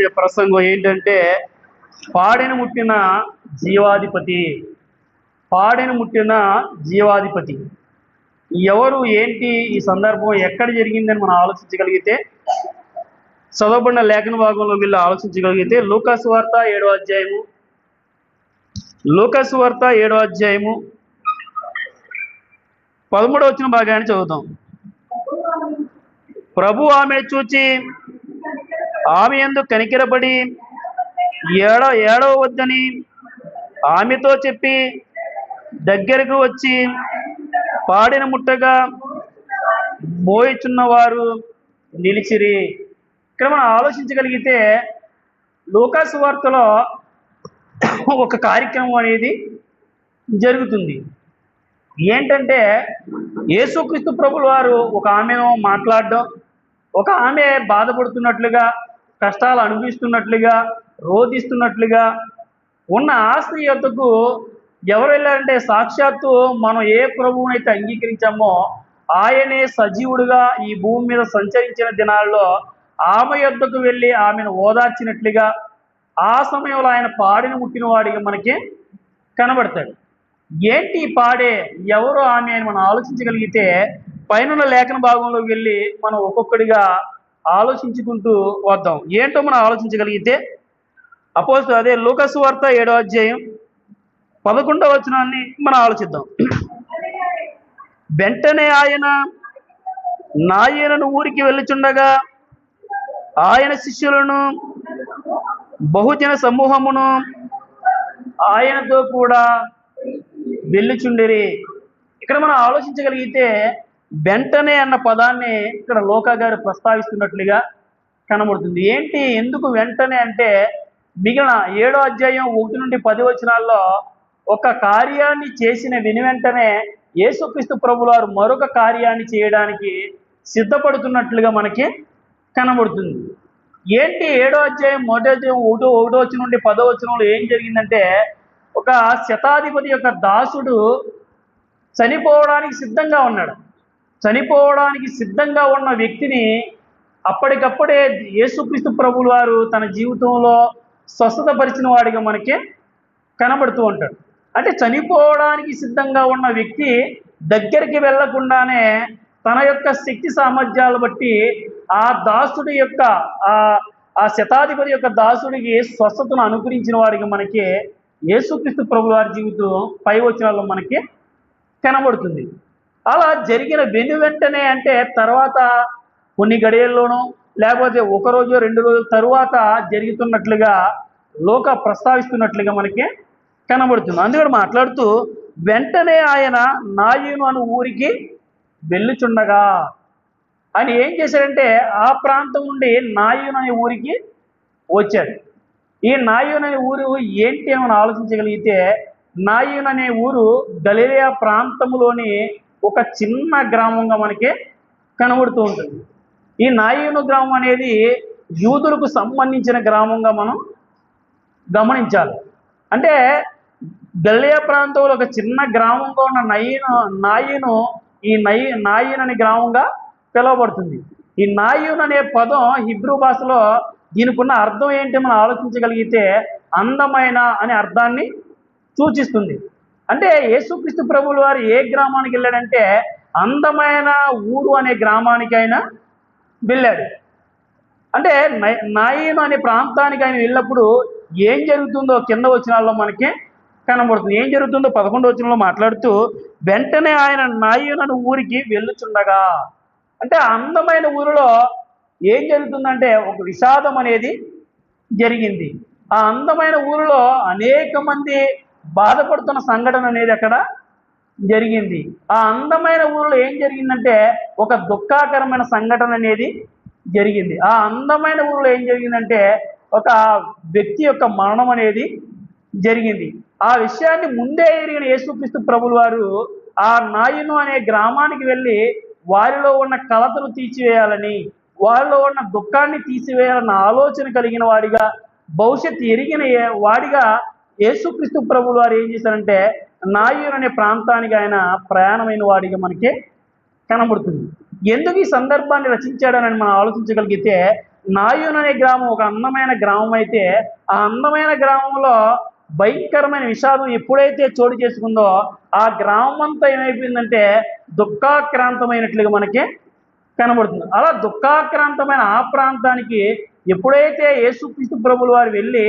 చెప్పే ప్రసంగం ఏంటంటే పాడెను ముట్టిన జీవాధిపతి. పాడెను ముట్టిన జీవాధిపతి ఎవరు, ఏంటి, ఈ సందర్భం ఎక్కడ జరిగిందని మనం ఆలోచించగలిగితే, చదవబడిన లేఖన భాగంలో వీళ్ళు ఆలోచించగలిగితే లూకాసు వార్త 7వ అధ్యాయము, లూకాసు వార్త 7వ అధ్యాయము 13వ వచన భాగాన్ని చదువుతాం. ప్రభు ఆమె చూచి ఆమె యందు కనికరపడి ఏడవద్దని ఆమెతో చెప్పి దగ్గరకు వచ్చి పాడిన ముట్టగా మోయిచున్న వారు నిలిచిరి. ఇక్కడ మనం ఆలోచించగలిగితే లూకాసు వార్తలో ఒక కార్యక్రమం అనేది జరుగుతుంది. ఏంటంటే యేసుక్రీస్తు ప్రభుల వారు ఒక ఆమెను మాట్లాడడం, ఒక ఆమె బాధపడుతున్నట్లుగా, కష్టాలు అనుభవిస్తున్నట్లుగా, రోధిస్తున్నట్లుగా ఉన్న ఆ స్త్రీ యొద్దకు ఎవరు వెళ్ళారంటే, సాక్షాత్తు మనం ఏ ప్రభువునైతే అంగీకరించామో ఆయనే సజీవుడుగా ఈ భూమి మీద సంచరించిన దినాల్లో ఆమె యొద్దకు వెళ్ళి ఆమెను ఓదార్చినట్లుగా, ఆ సమయంలో ఆయన పాడిన ముట్టిన వాడిగా మనకి కనబడతాడు. ఏంటి పాడే, ఎవరు ఆమె అని మనం ఆలోచించగలిగితే పైన లేఖన భాగంలోకి వెళ్ళి మనం ఒక్కొక్కడిగా ఆలోచించుకుంటూ వద్దాం. ఏంటో మనం ఆలోచించగలిగితే అదే లూకాసు వార్త 7వ అధ్యాయం 11వ వచనాన్ని మనం ఆలోచిద్దాం. వెంటనే ఆయన నాయనను ఊరికి వెళ్ళుచుండగా ఆయన శిష్యులను బహుజన సమూహమును ఆయనతో కూడా వెళ్ళుచుండిరి. ఇక్కడ మనం ఆలోచించగలిగితే వెంటనే అన్న పదాన్ని ఇక్కడ లోకా గారు ప్రస్తావిస్తున్నట్లుగా కనబడుతుంది. ఏంటి, ఎందుకు వెంటనే అంటే, మిగిలిన 7వ అధ్యాయం 1 నుండి 10 వచనాల్లో ఒక కార్యాన్ని చేసిన వెంటనే యేసుక్రీస్తు ప్రభుల వారు మరొక కార్యాన్ని చేయడానికి సిద్ధపడుతున్నట్లుగా మనకి కనబడుతుంది. ఏంటి, 7వ అధ్యాయం 1వ వచనం నుండి 10వ వచనంలో ఏం జరిగిందంటే, ఒక శతాధిపతి యొక్క దాసుడు చనిపోవడానికి సిద్ధంగా ఉన్నాడు. చనిపోవడానికి సిద్ధంగా ఉన్న వ్యక్తిని అప్పటికప్పుడే యేసుక్రీస్తు ప్రభుల వారు తన జీవితంలో స్వస్థతపరిచిన వాడిగా మనకి కనబడుతూ ఉంటాడు. అంటే చనిపోవడానికి సిద్ధంగా ఉన్న వ్యక్తి దగ్గరికి వెళ్లకుండానే తన యొక్క శక్తి సామర్థ్యాలు బట్టి ఆ దాసుడి యొక్క ఆ శతాధిపతి యొక్క దాసుడికి స్వస్థతను అనుగ్రహించిన వాడిగా మనకి యేసుక్రీస్తు ప్రభుల వారి జీవితం పై వచనాల్లో మనకి కనబడుతుంది. అలా జరిగిన వెంటనే అంటే తర్వాత కొన్ని గడియల్లోనూ లేకపోతే ఒక రోజు 2 రోజుల తరువాత జరుగుతున్నట్లుగా లోక ప్రస్తావిస్తున్నట్లుగా మనకి కనబడుతుంది. అందుకని మాట్లాడుతూ వెంటనే ఆయన నాయను అను ఊరికి వెళ్ళుచుండగా అని ఏం చేశాడంటే, ఆ ప్రాంతం నుండి నాయను అనే ఊరికి వచ్చాడు. ఈ నాయను అనే ఊరు ఏంటి అని మనం ఆలోచించగలిగితే, నాయను అనే ఊరు గలిలయ ప్రాంతంలోని ఒక చిన్న గ్రామంగా మనకి కనబడుతూ ఉంటుంది. ఈ నాయను గ్రామం అనేది యూదులకు సంబంధించిన గ్రామంగా మనం గమనించాలి. అంటే గలిలయ ప్రాంతంలో ఒక చిన్న గ్రామంగా ఉన్న నాయను ఈ నాయను అనే గ్రామంగా పిలువబడుతుంది. ఈ నాయను అనే పదం హిబ్రూ భాషలో దీనికి ఉన్న అర్థం ఏంటి మనం ఆలోచించగలిగితే అందమైన అనే అర్థాన్ని సూచిస్తుంది. అంటే యేసుక్రీస్తు ప్రభుల వారు ఏ గ్రామానికి వెళ్ళాడంటే అందమైన ఊరు అనే గ్రామానికి ఆయన వెళ్ళాడు. అంటే నాయను అనే ప్రాంతానికి ఆయన వెళ్ళినప్పుడు ఏం జరుగుతుందో కింద వచనాల్లో మనకి కనబడుతుంది. ఏం జరుగుతుందో 11వ వచనంలో మాట్లాడుతూ వెంటనే ఆయన నాయను అనే ఊరికి వెళ్ళుచుండగా, అంటే అందమైన ఊరిలో ఏం జరుగుతుందంటే ఒక విషాదం అనేది జరిగింది. ఆ అందమైన ఊరిలో అనేక మంది బాధపడుతున్న సంఘటన అనేది అక్కడ జరిగింది. ఆ అందమైన ఊరిలో ఏం జరిగిందంటే ఒక దుఃఖాకరమైన సంఘటన అనేది జరిగింది. ఆ అందమైన ఊరిలో ఏం జరిగిందంటే ఒక వ్యక్తి యొక్క మరణం అనేది జరిగింది. ఆ విషయాన్ని ముందే ఎరిగిన యేసుక్రీస్తు ప్రభుల వారు ఆ నాయను అనే గ్రామానికి వెళ్ళి వారిలో ఉన్న కలతను తీసివేయాలని, వారిలో ఉన్న దుఃఖాన్ని తీసివేయాలన్న ఆలోచన కలిగిన వాడిగా, భవిష్యత్తు ఎరిగిన వాడిగా యేసుక్రీస్తు ప్రభుల వారు ఏం చేశారంటే నాయను అనే ప్రాంతానికి ఆయన ప్రయాణమైన వాడిగా మనకి కనబడుతుంది. ఎందుకు ఈ సందర్భాన్ని రచించాడని మనం ఆలోచించగలిగితే, నాయూన్ అనే గ్రామం ఒక అందమైన గ్రామం అయితే, ఆ అందమైన గ్రామంలో భయంకరమైన విషాదం ఎప్పుడైతే చోటు చేసుకుందో ఆ గ్రామం అంతా ఏమైపోయిందంటే దుఃఖాక్రాంతమైనట్లుగా మనకి కనబడుతుంది. అలా దుఃఖాక్రాంతమైన ఆ ప్రాంతానికి ఎప్పుడైతే యేసుక్రీస్తు ప్రభులు వారు వెళ్ళి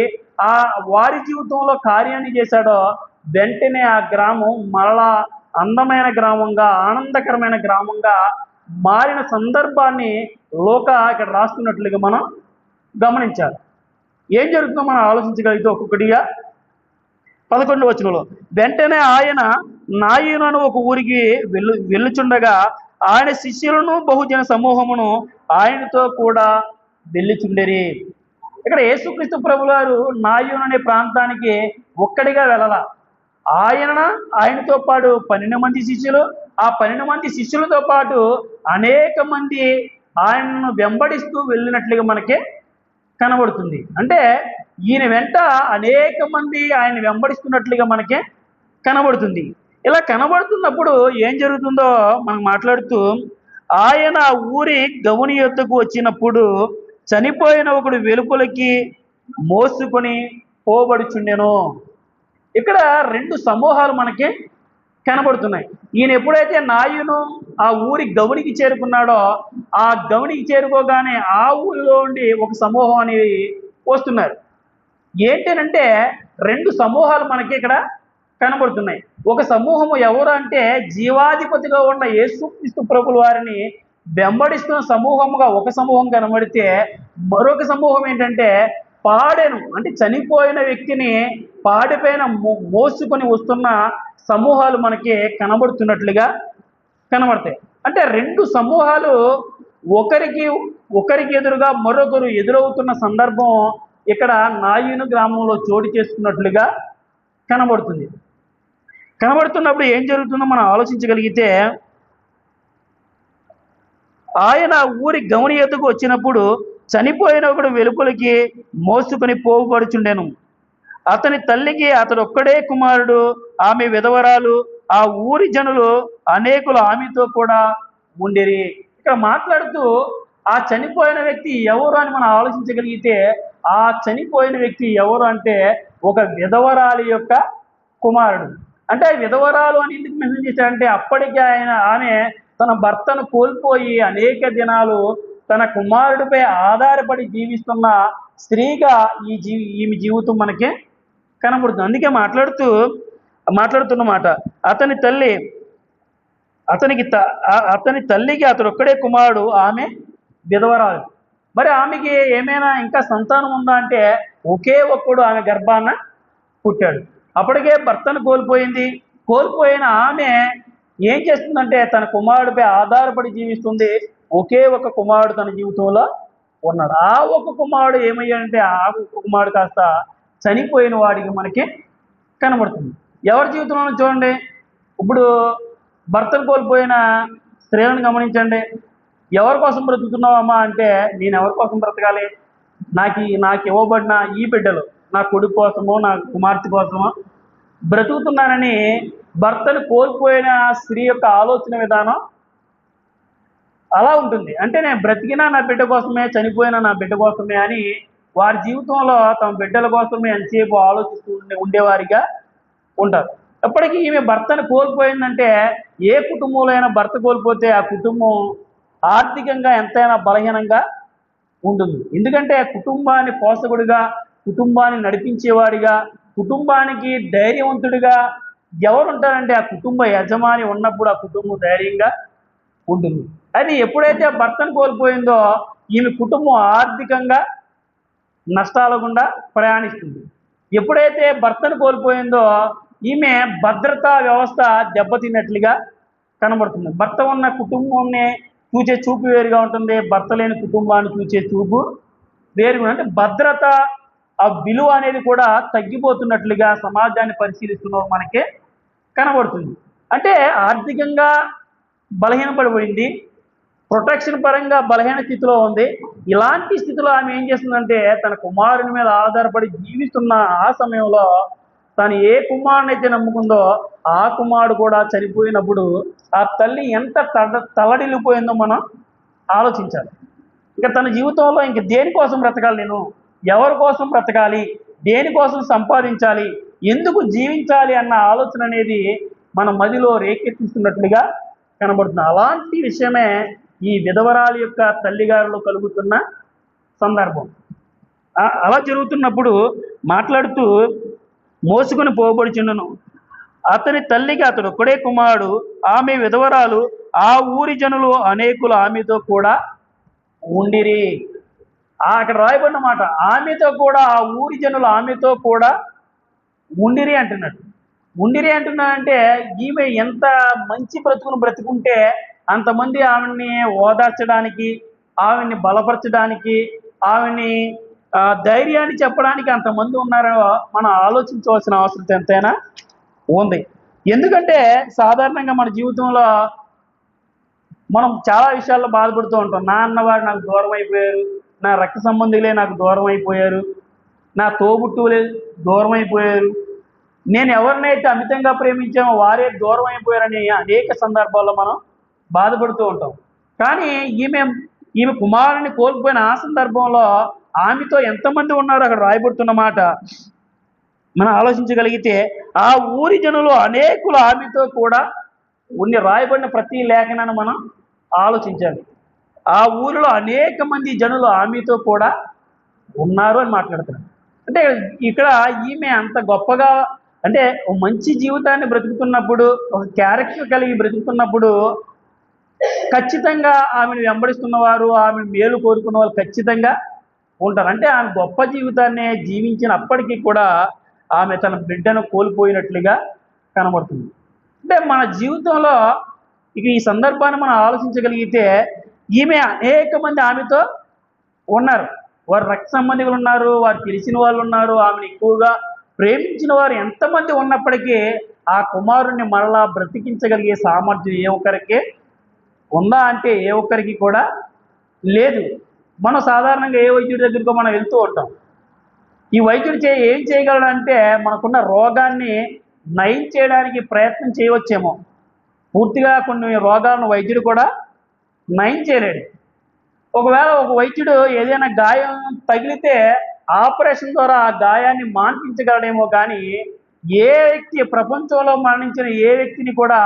ఆ వారి జీవితంలో కార్యాన్ని చేశాడో, వెంటనే ఆ గ్రామం మరలా అందమైన గ్రామంగా, ఆనందకరమైన గ్రామంగా మారిన సందర్భాన్ని లోకా ఇక్కడ రాస్తున్నట్లుగా మనం గమనించాలి. ఏం జరుగుతుందో మనం ఆలోచించగలిగితే ఒక్కొక్కటిగా 11వ వచనంలో, వెంటనే ఆయన నాయీను అను ఒక ఊరికి వెళ్ళుచుండగా ఆయన శిష్యులను బహుజన సమూహమును ఆయనతో కూడా వెళ్ళుచుండెరి. ఇక్కడ యేసుక్రీస్తు ప్రభువారు నాయూన్ అనే ప్రాంతానికి ఒక్కడిగా వెళ్ళాల. ఆయనతో పాటు 12 మంది శిష్యులు, ఆ 12 మంది శిష్యులతో పాటు అనేక మంది ఆయనను వెంబడిస్తూ వెళ్ళినట్లుగా మనకి కనబడుతుంది. అంటే ఈయన వెంట అనేక మంది ఆయన వెంబడిస్తున్నట్లుగా మనకి కనబడుతుంది. ఇలా కనబడుతున్నప్పుడు ఏం జరుగుతుందో మనం మాట్లాడుతూ, ఆయన ఊరి గవుని యొద్దకు వచ్చినప్పుడు చనిపోయిన ఒకడు వెలుపలికి మోసుకొని పోబడుచుండెను. ఇక్కడ 2 సమూహాలు మనకి కనబడుతున్నాయి. ఈయన ఎప్పుడైతే నాయును ఆ ఊరి గవునికి చేరుకున్నాడో, ఆ గవునికి చేరుకోగానే ఆ ఊరిలో ఉండి ఒక సమూహం అనేది వస్తున్నారు. ఏంటనంటే 2 సమూహాలు మనకి ఇక్కడ కనబడుతున్నాయి. ఒక సమూహము ఎవరు అంటే జీవాధిపతిగా ఉన్న యేసుక్రీస్తు ప్రభుల వారిని వెంబడిస్తున్న సమూహముగా ఒక సమూహం కనబడితే, మరొక సమూహం ఏంటంటే పాడెను అంటే చనిపోయిన వ్యక్తిని పాడిపైన మోసుకొని వస్తున్న సమూహాలు మనకి కనబడుతున్నట్లుగా కనబడతాయి. అంటే 2 సమూహాలు ఒకరికి ఎదురుగా మరొకరు ఎదురవుతున్న సందర్భం ఇక్కడ నాయీను గ్రామంలో చోటు చేసుకున్నట్లుగా కనబడుతుంది. కనబడుతున్నప్పుడు ఏం జరుగుతుందో మనం ఆలోచించగలిగితే, ఆయన ఊరి గవుని ఎద్దుకు వచ్చినప్పుడు చనిపోయిన ఒకడు వెలుపలికి మోసుకొని పోబడుచుండెను. అతని తల్లికి అతడొక్కడే కుమారుడు, ఆమె విధవరాలు. ఆ ఊరి జనులు అనేకులు ఆమెతో కూడా ఉండిరి. ఇక్కడ మాట్లాడుతూ ఆ చనిపోయిన వ్యక్తి ఎవరు అని మనం ఆలోచించగలిగితే, ఆ చనిపోయిన వ్యక్తి ఎవరు అంటే ఒక విధవరాలి యొక్క కుమారుడు. అంటే విధవరాలు అని ఎందుకు మెన్షన్ చేశారంటే, అప్పటికి ఆమె తన భర్తను కోల్పోయి అనేక దినాలు తన కుమారుడిపై ఆధారపడి జీవిస్తున్న స్త్రీగా ఈమె జీవితం మనకి కనబడుతుంది. అందుకే మాట్లాడుతున్న మాట, అతని తల్లికి అతడొక్కడే కుమారుడు, ఆమె విధవరాలు. మరి ఆమెకి ఏమైనా ఇంకా సంతానం ఉందా అంటే ఒకే ఒక్కడు ఆమె గర్భాన పుట్టాడు. అప్పటికే భర్తను కోల్పోయిన ఆమె ఏం చేస్తుందంటే తన కుమారుడిపై ఆధారపడి జీవిస్తుంది. ఒకే ఒక కుమారుడు తన జీవితంలో ఉన్నాడు. ఆ ఒక కుమారుడు ఏమయ్యాడంటే ఆ ఒక కుమారుడు కాస్త చనిపోయిన వాడికి మనకి కనబడుతుంది. ఎవరి జీవితంలో చూడండి, ఇప్పుడు భర్తను కోల్పోయిన స్త్రీలను గమనించండి. ఎవరి కోసం బ్రతుకుతున్నావమ్మా అంటే, నేను ఎవరి కోసం బ్రతకాలి, నాకు ఇవ్వబడిన ఈ బిడ్డలు నా కొడుకు కోసమో నా కుమార్తె కోసమో బ్రతుకుతున్నానని భర్తను కోల్పోయిన స్త్రీ యొక్క ఆలోచన విధానం అలా ఉంటుంది. అంటే నేను బ్రతికినా నా బిడ్డ కోసమే, చనిపోయినా నా బిడ్డ కోసమే అని వారి జీవితంలో తమ బిడ్డల కోసమే ఎంతసేపు ఆలోచిస్తూ ఉండేవారిగా ఉంటారు. ఎప్పటికీ ఈమె భర్తను కోల్పోయిందంటే, ఏ కుటుంబంలో అయినా భర్త కోల్పోతే ఆ కుటుంబం ఆర్థికంగా ఎంతైనా బలహీనంగా ఉంటుంది. ఎందుకంటే కుటుంబాన్ని పోషకుడిగా, కుటుంబాన్ని నడిపించేవాడిగా, కుటుంబానికి ధైర్యవంతుడిగా ఎవరు ఉంటారంటే ఆ కుటుంబ యజమాని ఉన్నప్పుడు ఆ కుటుంబం ధైర్యంగా ఉంటుంది. అది ఎప్పుడైతే భర్తను కోల్పోయిందో ఈమె కుటుంబం ఆర్థికంగా నష్టాల గుండా ప్రయాణిస్తుంది. ఎప్పుడైతే భర్తను కోల్పోయిందో ఈమె భద్రతా వ్యవస్థ దెబ్బతిన్నట్లుగా కనబడుతుంది. భర్త ఉన్న కుటుంబాన్ని చూసే చూపు వేరుగా ఉంటుంది, భర్త లేని కుటుంబాన్ని చూసే చూపు వేరుగా. అంటే భద్రత ఆ విలువ అనేది కూడా తగ్గిపోతున్నట్లుగా సమాజాన్ని పరిశీలిస్తున్నప్పుడు మనకి కనబడుతుంది. అంటే ఆర్థికంగా బలహీనపడిపోయింది, ప్రొటెక్షన్ పరంగా బలహీన స్థితిలో ఉంది. ఇలాంటి స్థితిలో ఆమె ఏం చేస్తుందంటే తన కుమారుని మీద ఆధారపడి జీవిస్తున్న ఆ సమయంలో తను ఏ కుమారుని అయితే నమ్ముకుందో ఆ కుమారుడు కూడా చనిపోయినప్పుడు ఆ తల్లి ఎంత తల్లడిల్లిపోయిందో మనం ఆలోచించాలి. ఇక తన జీవితంలో ఇంక దేనికోసం బ్రతకాలి, నేను ఎవరి కోసం బ్రతకాలి, దేనికోసం సంపాదించాలి, ఎందుకు జీవించాలి అన్న ఆలోచన అనేది మన మదిలో రేకెత్తిస్తున్నట్లుగా కనబడుతుంది. అలాంటి విషయమే ఈ విధవరాలి యొక్క తల్లిగారిలో కలుగుతున్న సందర్భం. అలా జరుగుతున్నప్పుడు మాట్లాడుతూ మోసుకొని పోబడుచుండును. అతని తల్లికి అతడు ఒక్కడే కుమారుడు, ఆమె విధవరాలు, ఆ ఊరి జనులు అనేకులు ఆమెతో కూడా ఉండిరి. అక్కడ రాయబడిన మాట, ఆమెతో కూడా, ఆ ఊరి జనులు ఆమెతో కూడా ఉండిరి అంటున్నాడు. ఉండిరి అంటున్నాడంటే ఈమె ఎంత మంచి బ్రతుకును బ్రతుకుంటే అంతమంది ఆమెని ఓదార్చడానికి, ఆమెని బలపరచడానికి, ఆమెని ధైర్యాన్ని చెప్పడానికి అంతమంది ఉన్నారో మనం ఆలోచించవలసిన అవసరం ఎంతైనా ఉంది. ఎందుకంటే సాధారణంగా మన జీవితంలో మనం చాలా విషయాల్లో బాధపడుతూ ఉంటాం. నా అన్నవారు నాకు దూరం అయిపోయారు, నా రక్త సంబంధికులే నాకు దూరం అయిపోయారు, నా తోబుట్టువులే దూరం అయిపోయారు, నేను ఎవరినైతే అమితంగా ప్రేమించామో వారే దూరం అయిపోయారని అనేక సందర్భాల్లో మనం బాధపడుతూ ఉంటాం. కానీ ఈమె కుమారుని కోల్పోయిన ఆ సందర్భంలో ఆమెతో ఎంతమంది ఉన్నారో అక్కడ రాయబడుతున్న మాట మనం ఆలోచించగలిగితే, ఆ ఊరి జనులు అనేకులు ఆమెతో కూడా ఉండి, రాయబడిన ప్రతి లేఖనాన్ని మనం ఆలోచించాలి. ఆ ఊరిలో అనేక మంది జనులు ఆమెతో కూడా ఉన్నారు అని మాట్లాడుతున్నారు. అంటే ఇక్కడ ఈమె అంత గొప్పగా, అంటే మంచి జీవితాన్ని బ్రతుకుతున్నప్పుడు, ఒక క్యారెక్టర్ కలిగి బ్రతుకుతున్నప్పుడు ఖచ్చితంగా ఆమెను వెంబడిస్తున్న వారు, ఆమె మేలు కోరుకున్న వాళ్ళు ఖచ్చితంగా ఉంటారు. అంటే ఆమె గొప్ప జీవితాన్ని జీవించినప్పటికీ కూడా ఆమె తన బిడ్డను కోల్పోయినట్లుగా కనబడుతుంది. అంటే మన జీవితంలో ఇక ఈ సందర్భాన్ని మనం ఆలోచించగలిగితే, ఈమె అనేక మంది ఆమెతో ఉన్నారు. వారు రక్త సంబంధికులు ఉన్నారు, వారు తెలిసిన వాళ్ళు ఉన్నారు, ఆమెను ఎక్కువగా ప్రేమించిన వారు ఎంతమంది ఉన్నప్పటికీ ఆ కుమారుణ్ణి మరలా బ్రతికించగలిగే సామర్థ్యం ఏ ఒక్కరికి ఉందా అంటే ఏ ఒక్కరికి కూడా లేదు. మనం సాధారణంగా ఏ వైద్యుడి దగ్గరికో మనం వెళ్తూ ఉంటాం. ఈ వైద్యుడు ఏం చేయగలడంటే మనకున్న రోగాన్ని నయం చేయడానికి ప్రయత్నం చేయవచ్చేమో, పూర్తిగా కొన్ని రోగాలను వైద్యుడు కూడా నయం చేయలేడు. ఒకవేళ ఒక వైద్యుడు ఏదైనా గాయం తగిలితే ఆపరేషన్ ద్వారా ఆ గాయాన్ని మాన్పించగలడేమో, కానీ ఏ వ్యక్తి ప్రపంచంలో మరణించిన ఏ వ్యక్తిని కూడా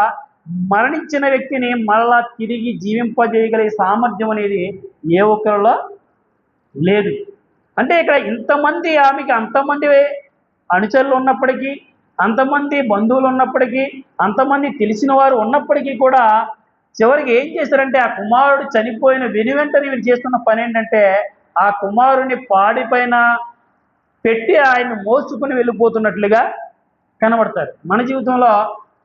మరణించిన వ్యక్తిని మరలా తిరిగి జీవింపజేయగలిగే సామర్థ్యం అనేది ఏ ఒక్కరిలో లేదు. అంటే ఇక్కడ ఇంతమంది ఆమెకి అంతమంది అనుచరులు ఉన్నప్పటికీ, అంతమంది బంధువులు ఉన్నప్పటికీ, అంతమంది తెలిసిన వారు ఉన్నప్పటికీ కూడా చివరికి ఏం చేశారంటే, ఆ కుమారుడు చనిపోయిన వెనువెంటనే వీరు చేస్తున్న పని ఏంటంటే, ఆ కుమారుని పాడి పైన పెట్టి ఆయన్ని మోసుకుని వెళ్ళిపోతున్నట్లుగా కనబడతారు. మన జీవితంలో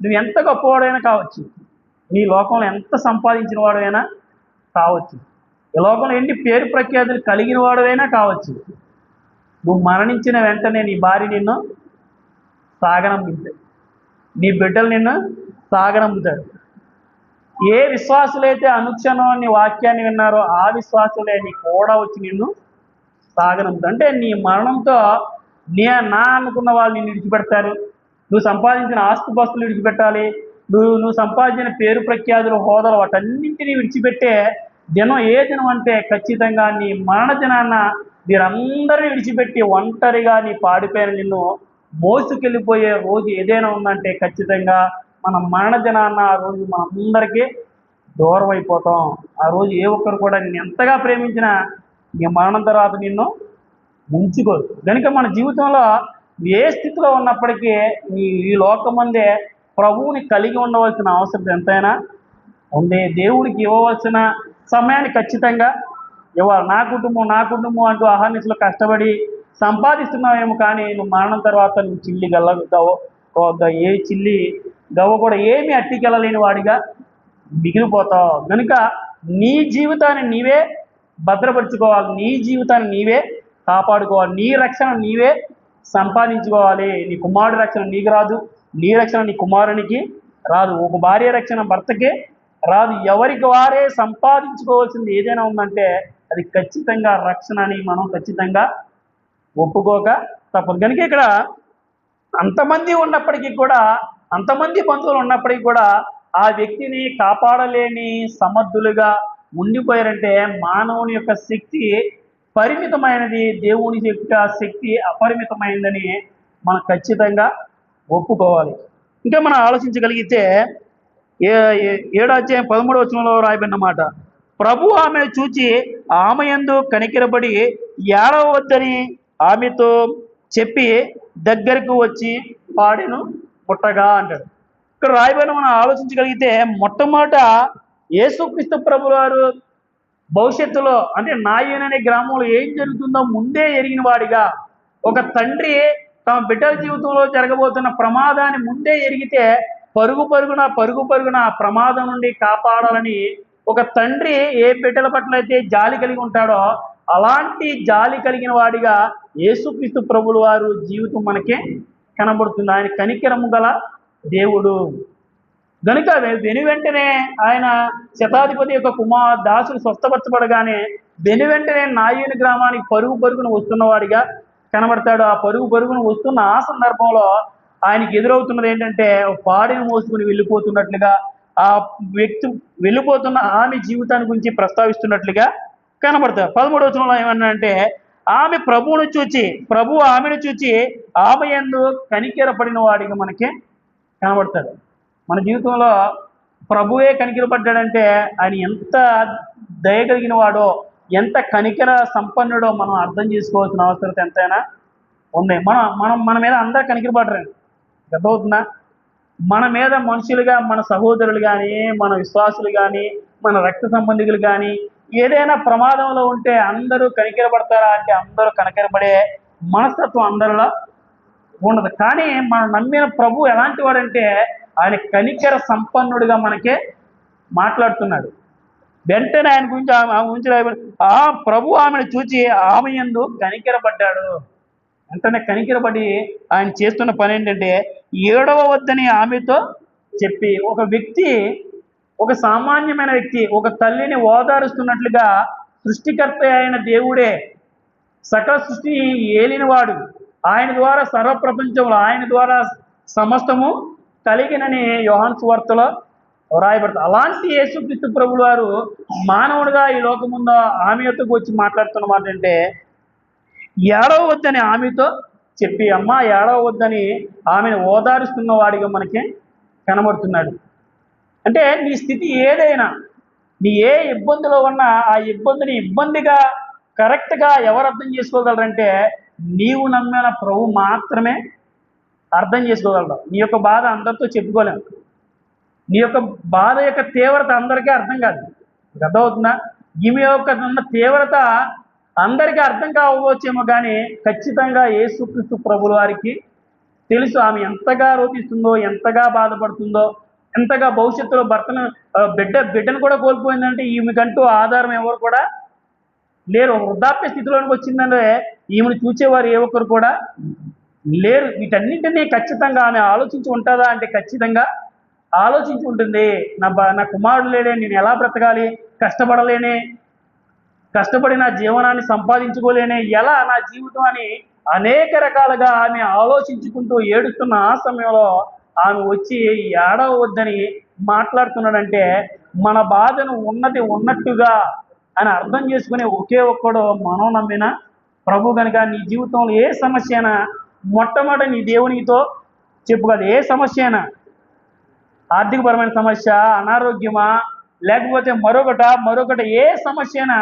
నువ్వు ఎంత గొప్పవాడైనా కావచ్చు, నీ లోకంలో ఎంత సంపాదించిన వాడైనా కావచ్చు, ఈ లోకంలో ఎన్ని పేరు ప్రఖ్యాతులు కలిగిన వాడైనా కావచ్చు, నువ్వు మరణించిన వెంటనే నీ భార్య నిన్ను సాగనంపుతాడు, నీ బిడ్డలు నిన్ను సాగనంపుతాడు. ఏ విశ్వాసులైతే అనుక్షణం నీ వాక్యాన్ని విన్నారో ఆ విశ్వాసులే నీ కూడా వచ్చి నిన్ను సాగనంపుతాడు. అంటే నీ మరణంతో నా అనుకున్న వాళ్ళు నిన్ను విడిచిపెడతారు. నువ్వు సంపాదించిన ఆస్తిపాస్తులు విడిచిపెట్టాలి, నువ్వు సంపాదించిన పేరు ప్రఖ్యాతులు, హోదాలు, వాటన్నింటినీ విడిచిపెట్టే దినం ఏ దినం అంటే ఖచ్చితంగా నీ మరణ దినాన్న వీరందరినీ విడిచిపెట్టి ఒంటరిగా నీ పాడిపోయిన నిన్ను మోసుకెళ్ళిపోయే రోజు ఏదైనా ఉందంటే ఖచ్చితంగా మన మరణ దినాన్న ఆ రోజు మనందరికీ దూరం అయిపోతాం. ఆ రోజు ఏ ఒక్కరు కూడా నిన్ను ఎంతగా ప్రేమించినా నీ మరణం తర్వాత నిన్ను ఉంచుకోరు. కనుక మన జీవితంలో ఏ స్థితిలో ఉన్నప్పటికీ ఈ లోకమందే ప్రభువుని కలిగి ఉండవలసిన అవసరం ఎంతైనా ఉంది. దేవుడికి ఇవ్వవలసిన సమయాన్ని ఖచ్చితంగా ఇవ్వాలి. నా కుటుంబం అంటూ అహర్నిశలో కష్టపడి సంపాదిస్తున్నావేమో, కానీ నువ్వు మరణం తర్వాత నువ్వు చిల్లి ఏ చిల్లి గవ్వ కూడా ఏమీ అట్టికెళ్ళలేని వాడిగా మిగిలిపోతావు. కనుక నీ జీవితాన్ని నీవే భద్రపరుచుకోవాలి, నీ జీవితాన్ని నీవే కాపాడుకోవాలి, నీ రక్షణ నీవే సంపాదించుకోవాలి. నీ కుమారుడి రక్షణ నీకు రాదు, నీ రక్షణ నీ కుమారునికి రాదు, ఒక భార్య రక్షణ భర్తకే రాదు. ఎవరికి వారే సంపాదించుకోవాల్సింది ఏదైనా ఉందంటే అది ఖచ్చితంగా రక్షణ అని మనం ఖచ్చితంగా ఒప్పుకోక తప్పదు. కనుక ఇక్కడ అంతమంది ఉన్నప్పటికీ కూడా, అంతమంది బంధువులు ఉన్నప్పటికీ కూడా ఆ వ్యక్తిని కాపాడలేని సమర్థులుగా, ఉండిపోయారంటే మానవుని యొక్క శక్తి పరిమితమైనది, దేవుని యొక్క శక్తి అపరిమితమైనదని మనం ఖచ్చితంగా ఒప్పుకోవాలి. ఇంకా మనం ఆలోచించగలిగితే 7వ అధ్యాయం 13వ వచనంలో రాయబడిన మాట, ప్రభు ఆమెను చూచి ఆమె యందు కనికరపడి ఏడవద్దని ఆమెతో చెప్పి దగ్గరకు వచ్చి పాడెను పుట్టగా అంటాడు. ఇక్కడ రాయబడిన మనం ఆలోచించగలిగితే మొట్టమొదట యేసుక్రీస్తు ప్రభుల వారు భవిష్యత్తులో అంటే నాయన్ అనే గ్రామంలో ఏం జరుగుతుందో ముందే ఎరిగిన వాడిగా, ఒక తండ్రి తమ బిడ్డల జీవితంలో జరగబోతున్న ప్రమాదాన్ని ముందే ఎరిగితే పరుగు పరుగున ఆ ప్రమాదం నుండి కాపాడాలని ఒక తండ్రి ఏ బిడ్డల పట్ల అయితే జాలి కలిగి ఉంటాడో అలాంటి జాలి కలిగిన వాడిగా యేసుక్రీస్తు ప్రభుల వారు జీవితం మనకే కనబడుతుంది. ఆయన కనికరము గల దేవుడు గనుక వెను వెంటనే ఆయన శతాధిపతి యొక్క దాసులు స్వస్థపరచబడగానే వెను వెంటనే నాయని గ్రామానికి పరుగున వస్తున్నవాడిగా కనబడతాడు. ఆ పరుగున వస్తున్న ఆ సందర్భంలో ఆయనకి ఎదురవుతున్నది ఏంటంటే పాడిని మోసుకుని వెళ్ళిపోతున్నట్లుగా, ఆ వ్యక్తి వెళ్ళిపోతున్న ఆమె జీవితాన్ని గురించి ప్రస్తావిస్తున్నట్లుగా కనబడతారు. 13వ వచనంలో ఏమన్నా అంటే ఆమె ప్రభు ఆమెను చూచి ఆమె యందు కనికరపడిన వాడిగా మనకి కనబడతాడు. మన జీవితంలో ప్రభువే కనికరపడ్డాడంటే ఆయన ఎంత దయగలిగిన వాడో, ఎంత కనికర సంపన్నుడో మనం అర్థం చేసుకోవాల్సిన అవసరం ఎంతైనా ఉంది. మన మీద అందరు కనికరపడరండి, అర్థమవుతుందా? మన మీద మనుషులుగా మన సహోదరులు కానీ, మన విశ్వాసులు కానీ, మన రక్త సంబంధికులు కానీ ఏదైనా ప్రమాదంలో ఉంటే అందరూ కనికరపడతారా అంటే అందరూ కనికరపడే మనస్తత్వం అందరిలో ఉండదు. కానీ మనం నమ్మిన ప్రభు ఎలాంటి వాడంటే ఆయన కనికర సంపన్నుడిగా మనకే మాట్లాడుతున్నాడు. వెంటనే ఆయన గురించి ఆమె గురించి ఆ ప్రభు ఆమెను చూచి ఆమె యందు కనికరపడ్డాడు. వెంటనే కనికరపడి ఆయన చేస్తున్న పని ఏంటంటే ఏడవద్దని ఆమెతో చెప్పి, ఒక వ్యక్తి, ఒక సామాన్యమైన వ్యక్తి ఒక తల్లిని ఓదారుస్తున్నట్లుగా సృష్టికర్త అయిన దేవుడే, సకల సృష్టి ఏలినవాడు, ఆయన ద్వారా సర్వప్రపంచంలో ఆయన ద్వారా సమస్తము కలిగినని యోహాను సువార్తలో రాయబడుతుంది. అలాంటి యేసుక్రీస్తు ప్రభువు వారు మానవుడిగా ఈ లోకముందు ఆమె యొద్దకు వచ్చి మాట్లాడుతున్న మాట అంటే ఏడవద్దని ఆమెతో చెప్పి, అమ్మ ఏడవద్దని ఆమెను ఓదారుస్తున్న వాడిగా మనకి కనబడుతున్నాడు. అంటే నీ స్థితి ఏదైనా, నీ ఏ ఇబ్బందిలో ఉన్నా ఆ ఇబ్బందిని ఇబ్బందిగా కరెక్ట్గా ఎవరు అర్థం చేసుకోగలరంటే నీవు నమ్మిన ప్రభు మాత్రమే అర్థం చేసుకోగలరు. నీ యొక్క బాధ అందరితో చెప్పుకోలేము, నీ యొక్క బాధ యొక్క తీవ్రత అందరికీ అర్థం కాదు, అర్థమవుతుందా? ఈమె యొక్క ఉన్న తీవ్రత అందరికీ అర్థం కావచ్చేమో, కానీ ఖచ్చితంగా యేసుక్రీస్తు ప్రభుల వారికి తెలుసు ఆమె ఎంతగా రోధిస్తుందో, ఎంతగా బాధపడుతుందో, ఎంతగా భవిష్యత్తులో బిడ్డను కూడా కోల్పోయిందంటే ఈమెకంటూ ఆధారం ఎవరు కూడా లేరు. వృద్ధాప్య స్థితిలోనికి వచ్చిందంటే ఈమెను చూచేవారు ఏ ఒక్కరు కూడా లేరు. వీటన్నింటినీ ఖచ్చితంగా ఆమె ఆలోచించి ఉంటుందా అంటే ఖచ్చితంగా ఆలోచించి ఉంటుంది. నా కుమారుడు లేడే, నేను ఎలా బ్రతకాలి, కష్టపడలేనే, కష్టపడి నా జీవనాన్ని సంపాదించుకోలేనే, ఎలా నా జీవితం అని అనేక రకాలుగా ఆమె ఆలోచించుకుంటూ ఏడుస్తున్న ఆ సమయంలో ఆమె వచ్చి ఏడవద్దని మాట్లాడుతున్నాడంటే మన బాధను ఉన్నది ఉన్నట్టుగా అని అర్థం చేసుకునే ఒకే ఒక్కడు మనం నమ్మిన ప్రభు. కనుక నీ జీవితంలో ఏ సమస్య అయినా మొట్టమొదటి నీ దేవునితో చెప్పుకోవాలి. ఏ సమస్య అయినా, ఆర్థికపరమైన సమస్య, అనారోగ్యమా, లేకపోతే మరొకటి ఏ సమస్య అయినా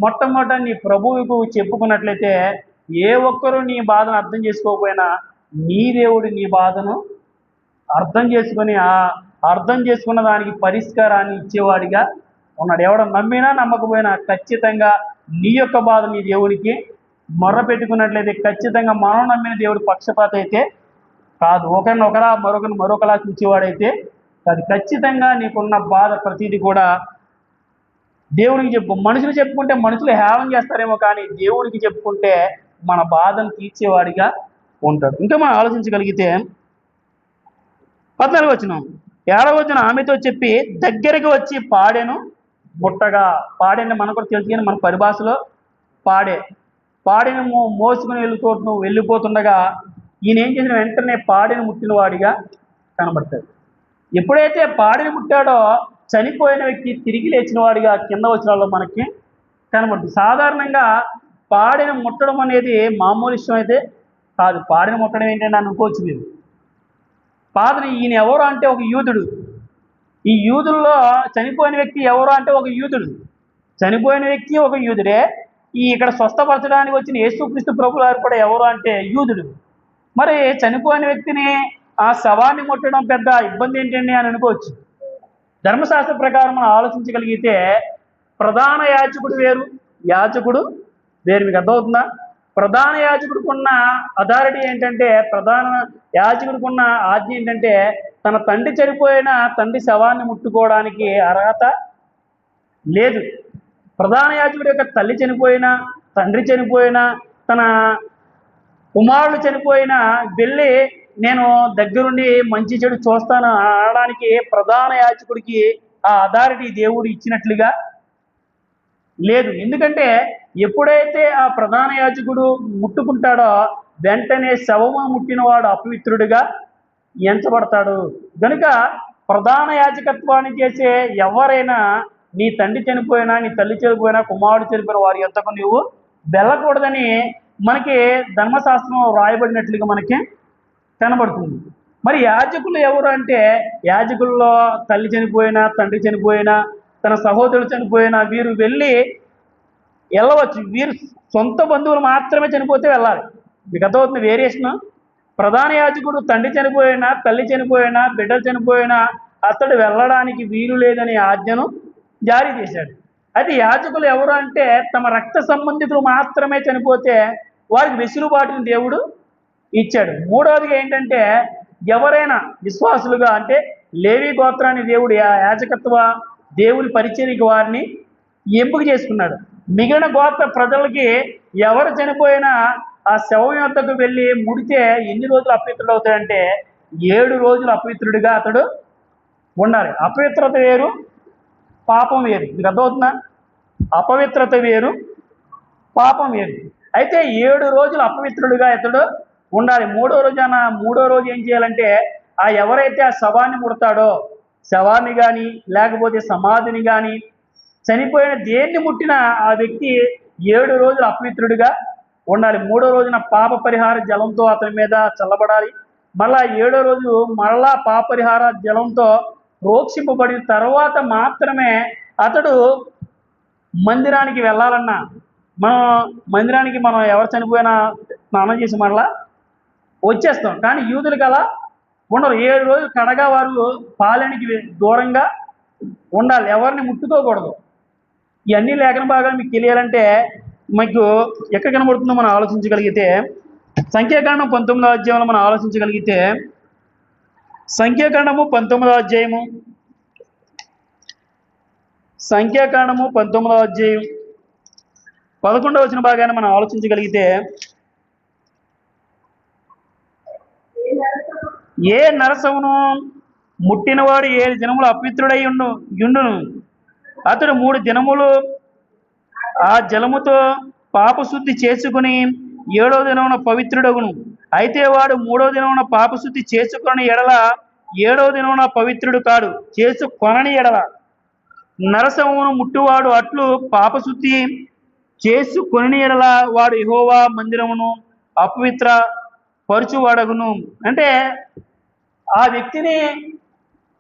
మొట్టమొదట నీ ప్రభువుకు చెప్పుకున్నట్లయితే ఏ ఒక్కరూ నీ బాధను అర్థం చేసుకోకపోయినా నీ దేవుడు నీ బాధను అర్థం చేసుకుని ఆ అర్థం చేసుకున్న దానికి పరిష్కారాన్ని ఇచ్చేవాడిగా ఉన్నాడు. ఎవడ నమ్మినా నమ్మకపోయినా ఖచ్చితంగా నీ యొక్క బాధ నీ దేవుడికి మొర్ర పెట్టుకున్నట్లయితే ఖచ్చితంగా మనం నమ్మిన దేవుడు పక్షపాత అయితే కాదు, ఒకరిని మరొకలా చూసేవాడైతే కాదు. ఖచ్చితంగా నీకున్న బాధ ప్రతిదీ కూడా దేవుడికి చెప్పు. మనుషులు చెప్పుకుంటే మనుషులు హేళన చేస్తారేమో, కానీ దేవుడికి చెప్పుకుంటే మన బాధను తీర్చేవాడిగా ఉంటాడు. ఇంకా మనం ఆలోచించగలిగితే 14వ వచనం, 7వ వచనం ఆమెతో చెప్పి దగ్గరికి వచ్చి పాడెను ముట్టగా. పాడేని మనకు కూడా తెలుసు, కానీ మన పరిభాషలో పాడెను మోసుకుని వెళ్ళిపోతుండగా ఈయన ఏం చేసిన వెంటనే పాడెను ముట్టిన వాడిగా కనబడతాడు. ఎప్పుడైతే పాడెను ముట్టాడో చనిపోయిన వ్యక్తి తిరిగి లేచిన వాడిగా కింద వచనాల్లో మనకి కనబడుతుంది. సాధారణంగా పాడిని ముట్టడం అనేది మామూలు విషయం అయితే కాదు. పాడిని ముట్టడం ఏంటంటే అనుకోవచ్చు మీరు. పాదని ఈయన ఎవరు అంటే ఒక యూదుడు. ఈ యూదుల్లో చనిపోయిన వ్యక్తి ఎవరు అంటే ఒక యూదుడు. చనిపోయిన వ్యక్తి ఒక యూదుడే. ఈ ఇక్కడ స్వస్థపరచడానికి వచ్చిన యేసుక్రీస్తు ప్రభువు వారు కూడా ఎవరు అంటే యూదుడు. మరి చనిపోయిన వ్యక్తిని ఆ శవాన్ని ముట్టడం పెద్ద ఇబ్బంది ఏంటండి అని అనుకోవచ్చు. ధర్మశాస్త్ర ప్రకారం మనం ఆలోచించగలిగితే ప్రధాన యాజకుడు వేరు, యాజకుడు వేరు. మీకు అర్థమవుతుందా? ప్రధాన యాజకుడికి ఉన్న అథారిటీ ఏంటంటే, ప్రధాన యాజకుడికి ఉన్న ఆజ్ఞ ఏంటంటే, తన తండ్రి చనిపోయిన తండ్రి శవాన్ని ముట్టుకోవడానికి అర్హత లేదు. ప్రధాన యాజకుడి యొక్క తల్లి చనిపోయినా, తండ్రి చనిపోయినా, తన కుమారుడు చనిపోయినా వెళ్ళి నేను దగ్గరుండి మంచి చెడు చూస్తాను అనడానికి ప్రధాన యాజకుడికి ఆ అథారిటీ దేవుడు ఇచ్చినట్లుగా లేదు. ఎందుకంటే ఎప్పుడైతే ఆ ప్రధాన యాజకుడు ముట్టుకుంటాడో వెంటనే శవము ముట్టినవాడు అపవిత్రుడిగా ఎంచబడతాడు. కనుక ప్రధాన యాజకత్వాన్ని చేసే ఎవరైనా నీ తండ్రి చనిపోయినా, నీ తల్లి చనిపోయినా, కుమారుడు చనిపోయిన వారి యొద్దకు నువ్వు వెళ్ళకూడదని మనకి ధర్మశాస్త్రంలో రాయబడినట్లుగా మనకి కనబడుతుంది. మరి యాజకులు ఎవరు అంటే, యాజకుల్లో తల్లి చనిపోయినా, తండ్రి చనిపోయినా, తన సహోదరుడు చనిపోయినా వీరు వెళ్ళవచ్చు. వీరు సొంత బంధువులు మాత్రమే చనిపోతే వెళ్ళాలి. మీకు అర్థమవుతుంది వేరియేషన్. ప్రధాన యాజకుడు తండ్రి చనిపోయినా, తల్లి చనిపోయినా, బిడ్డలు చనిపోయినా అతడు వెళ్ళడానికి వీలు లేదని ఆజ్ఞను జారీ చేశాడు. అయితే యాజకులు ఎవరు అంటే, తమ రక్త సంబంధికులు మాత్రమే చనిపోతే వారికి వెసులుబాటుని దేవుడు ఇచ్చాడు. మూడవదిగా ఏంటంటే, ఎవరైనా విశ్వాసులుగా అంటే లేవి గోత్రాన్ని దేవుడు యాజకత్వ దేవుని పరిచర్యకి వారిని ఎంపిక చేసుకున్నాడు. మిగిలిన గోత్ర ప్రజలకి ఎవరు చనిపోయినా ఆ శవం యొద్దకు వెళ్ళి ముడితే ఎన్ని రోజులు అపవిత్రుడు అవుతాడంటే 7 రోజులు అపవిత్రుడిగా అతడు ఉండాలి. అపవిత్రత వేరు, పాపం వేరు. మీకు అర్థమవుతుందా? అపవిత్రత వేరు, పాపం వేరు. అయితే 7 రోజులు అపవిత్రుడిగా ఇతడు ఉండాలి. మూడో రోజు ఏం చేయాలంటే, ఆ ఎవరైతే ఆ శవాన్ని ముడతాడో, శవాన్ని కానీ లేకపోతే సమాధిని కానీ చనిపోయిన దేన్ని ముట్టినా ఆ వ్యక్తి 7 రోజులు అపవిత్రుడిగా ఉండాలి. 3వ రోజున పాప పరిహార జలంతో అతని మీద చల్లబడాలి. మళ్ళా 7వ రోజు మళ్ళా పాప పరిహార జలంతో రోక్షింపబడిన తర్వాత మాత్రమే అతడు మందిరానికి వెళ్ళాలన్నా, మందిరానికి మనం ఎవరు చనిపోయినా స్నానం చేసి మళ్ళా వచ్చేస్తాం. కానీ యూదులకు అలా ఉండరు. 7 రోజులు కడగా వారు పాలెనికి దూరంగా ఉండాలి, ఎవరిని ముట్టుకోకూడదు. ఇవన్నీ లేఖన భాగాలు మీకు తెలియాలంటే మీకు ఎక్కడ కనబడుతుందో మనం ఆలోచించగలిగితే, సంఖ్యాకాండం 19వ అధ్యాయంలో మనం ఆలోచించగలిగితే, సంఖ్యాకాండము 19వ అధ్యాయము 11వ వచన భాగాన్ని మనం ఆలోచించగలిగితే, ఏ నరసమును ముట్టినవాడు 7 దినములు అపవిత్రుడై యుండును. అతడు 3 దినములు ఆ జలముతో పాపశుద్ధి చేసుకుని 7వ దినమున పవిత్రుడగును. అయితే వాడు 3వ దినమున పాపశుద్ధి చేసుకుని ఎడల 7వ దినమున పవిత్రుడు కాడు. చేసుకొనని ఎడల నరసమును ముట్టువాడు అట్లు పాపశుద్ధి చేసుకొని ఎడల వాడు యెహోవా మందిరమును అపవిత్ర పరుచువాడగును. అంటే ఆ వ్యక్తిని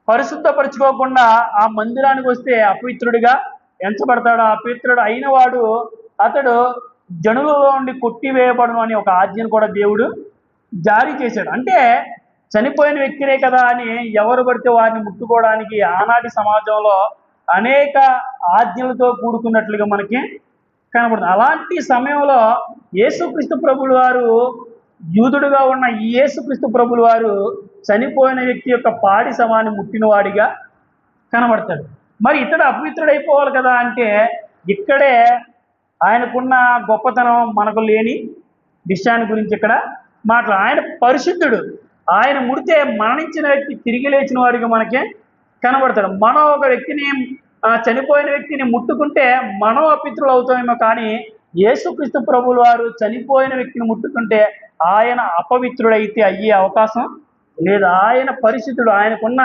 పరిశుద్ధపరచుకోకుండా ఆ మందిరానికి వస్తే అపవిత్రుడిగా ఎంచబడతాడు. అపవిత్రుడు అయిన వాడు అతడు జనులలో నుండి కొట్టివేయబడును అని ఒక ఆజ్ఞను కూడా దేవుడు జారీ చేశాడు. అంటే చనిపోయిన వ్యక్తినే కదా అని ఎవరు పడితే వారిని ముట్టుకోవడానికి ఆనాటి సమాజంలో అనేక ఆజ్ఞలతో కూడుకున్నట్లుగా మనకి కనబడుతుంది. అలాంటి సమయంలో యేసుక్రీస్తు ప్రభులు వారు, యూదుడుగా ఉన్న ఈ యేసుక్రీస్తు ప్రభులు వారు చనిపోయిన వ్యక్తి యొక్క పాడి శవాన్ని ముట్టినవాడిగా కనబడతాడు. మరి ఇతడు అపవిత్రుడైపోవాలి కదా అంటే, ఇక్కడే ఆయనకున్న గొప్పతనం మనకు లేని విషయాన్ని గురించి ఇక్కడ ఆయన పరిశుద్ధుడు. ఆయన ముడితే మరణించిన వ్యక్తి తిరిగి లేచిన వాడిగా మనకి కనబడతాడు. మనం ఒక వ్యక్తిని, చనిపోయిన వ్యక్తిని ముట్టుకుంటే మనం అపవిత్రులు అవుతామేమో, కానీ యేసుక్రీస్తు ప్రభులు వారు చనిపోయిన వ్యక్తిని ముట్టుకుంటే ఆయన అపవిత్రుడైతే అయ్యే అవకాశం లేదు. ఆయన పరిశుద్ధుడు. ఆయనకున్న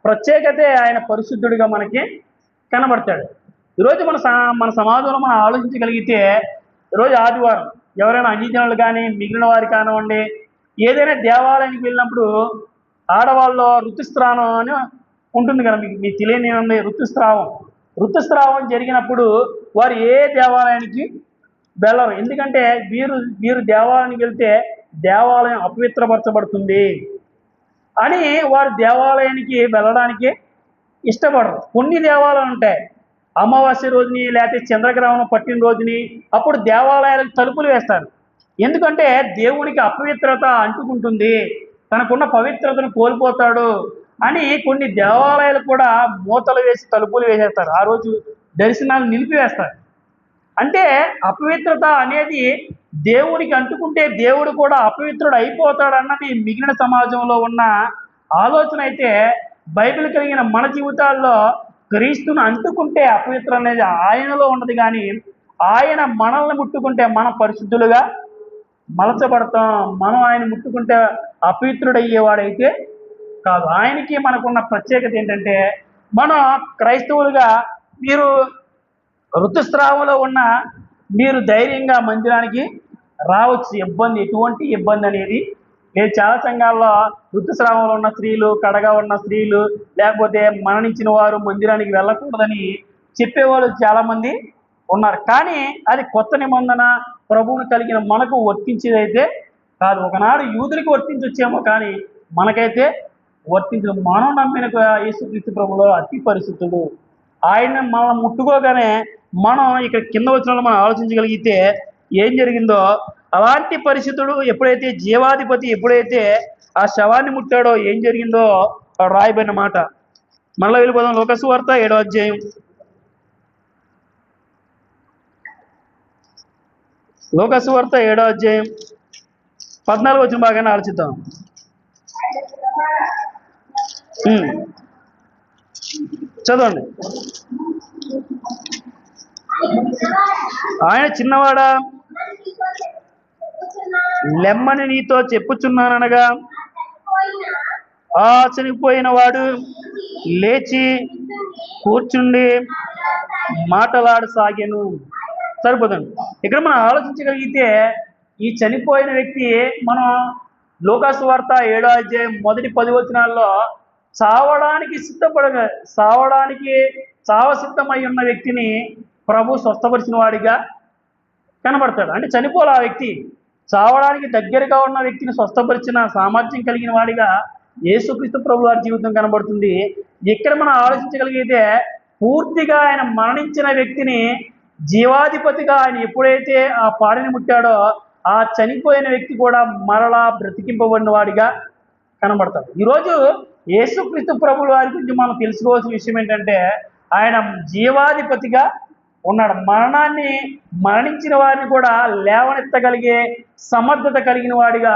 ప్రత్యేకతే ఆయన పరిశుద్ధుడిగా మనకి కనబడతాడు. ఈరోజు మన సమాజంలో మనం ఆలోచించగలిగితే, ఈరోజు ఆదివారం ఎవరైనా అన్యజనులు కానీ మిగిలిన వారు కానివ్వండి, ఏదైనా దేవాలయానికి వెళ్ళినప్పుడు ఆడవాళ్ళలో ఋతుస్రావం అని ఉంటుంది కదా, మీకు తెలియని ఉంది. ఋతుస్రావం జరిగినప్పుడు వారు ఏ దేవాలయానికి వెళ్ళరు. ఎందుకంటే వీరు దేవాలయానికి వెళ్తే దేవాలయం అపవిత్రపరచబడుతుంది అని వారు దేవాలయానికి వెళ్ళడానికి ఇష్టపడరు. కొన్ని దేవాలయాలు ఉంటాయి, అమావాస్య రోజుని లేకపోతే చంద్రగ్రహణం పట్టిన రోజుని అప్పుడు దేవాలయాలకు తలుపులు వేస్తారు. ఎందుకంటే దేవునికి అపవిత్రత అంటుకుంటుంది, తనకున్న పవిత్రతను కోల్పోతాడు అని కొన్ని దేవాలయాలు కూడా మూతలు వేసి తలుపులు వేసేస్తారు. ఆ రోజు దర్శనాలు నిలిపివేస్తారు. అంటే అపవిత్రత అనేది దేవునికి అంటుకుంటే దేవుడు కూడా అపవిత్రుడు అయిపోతాడు అన్నది మిగిలిన సమాజంలో ఉన్న ఆలోచన. అయితే బైబిల్ కలిగిన మన జీవితాల్లో క్రీస్తును అంటుకుంటే అపవిత్రం అనేది ఆయనలో ఉండదు, కానీ ఆయన మనల్ని ముట్టుకుంటే మనం పరిశుద్ధులుగా మలచబడతాం. మనం ఆయన ముట్టుకుంటే అపవిత్రుడయ్యేవాడైతే కాదు. ఆయనకి మనకున్న ప్రత్యేకత ఏంటంటే, మనం క్రైస్తవులుగా మీరు ఋతుస్రావంలో ఉన్న మీరు ధైర్యంగా మందిరానికి రావచ్చు. ఎటువంటి ఇబ్బంది అనేది లేదు. చాలా సంఘాల్లో ఋతుస్రావంలో ఉన్న స్త్రీలు, కడగా ఉన్న స్త్రీలు, లేకపోతే మరణించిన వారు మందిరానికి వెళ్ళకూడదని చెప్పేవాళ్ళు చాలామంది ఉన్నారు. కానీ అది కొత్త నిబంధన ప్రభువును కలిగిన మనకు వర్తించేదైతే కాదు. ఒకనాడు యూదులకు వర్తించొచ్చేమో, కానీ మనకైతే వర్తించదు. మనం నమ్మిన యేసుక్రీస్తు ప్రభులో అతి పరిశుద్ధుడు. ఆయన మనం ముట్టుకోగానే మనం ఇక్కడ కింద వచ్చిన మనం ఆలోచించగలిగితే ఏం జరిగిందో, అలాంటి పరిశుద్ధుడు ఎప్పుడైతే జీవాధిపతి ఎప్పుడైతే ఆ శవాన్ని ముట్టాడో ఏం జరిగిందో రాయబడిన మాట. మళ్ళీ వెళ్ళిపోదాం. లోకసువార్త 7వ అధ్యాయం. లోకసువార్త 7వ అధ్యాయం 14 వచ్చిన బాగానే ఆలోచిద్దాం. చదవండి. ఆయన చిన్నవాడా, లెమ్మని నీతో చెప్పుచున్నాననగా ఆ చనిపోయిన వాడు లేచి కూర్చుండి మాటలాడసాగాను. సరిపోదండి. ఇక్కడ మనం ఆలోచించగలిగితే ఈ చనిపోయిన వ్యక్తి మనం లోకాసువార్త 7వ అధ్యాయం మొదటి 10 వచనాల్లో చావడానికి సిద్ధమై ఉన్న వ్యక్తిని ప్రభు స్వస్థపరిచిన వాడిగా కనబడతాడు. అంటే చనిపోలే ఆ వ్యక్తి, చావడానికి దగ్గరగా ఉన్న వ్యక్తిని స్వస్థపరిచిన సామర్థ్యం కలిగిన వాడిగా యేసుక్రీస్తు ప్రభు వారి జీవితం కనబడుతుంది. ఇక్కడ మనం ఆలోచించగలిగితే పూర్తిగా ఆయన మరణించిన వ్యక్తిని జీవాధిపతిగా ఆయన ఎప్పుడైతే ఆ పాడిని ముట్టాడో ఆ చనిపోయిన వ్యక్తి కూడా మరలా బ్రతికింపబడిన వాడిగా కనబడతాడు. ఈరోజు యేసుక్రీస్తు ప్రభుల వారి గురించి మనం తెలుసుకోవాల్సిన విషయం ఏంటంటే, ఆయన జీవాధిపతిగా ఉన్నాడు. మరణించిన వారిని కూడా లేవనెత్తగలిగే సమర్థత కలిగిన వాడిగా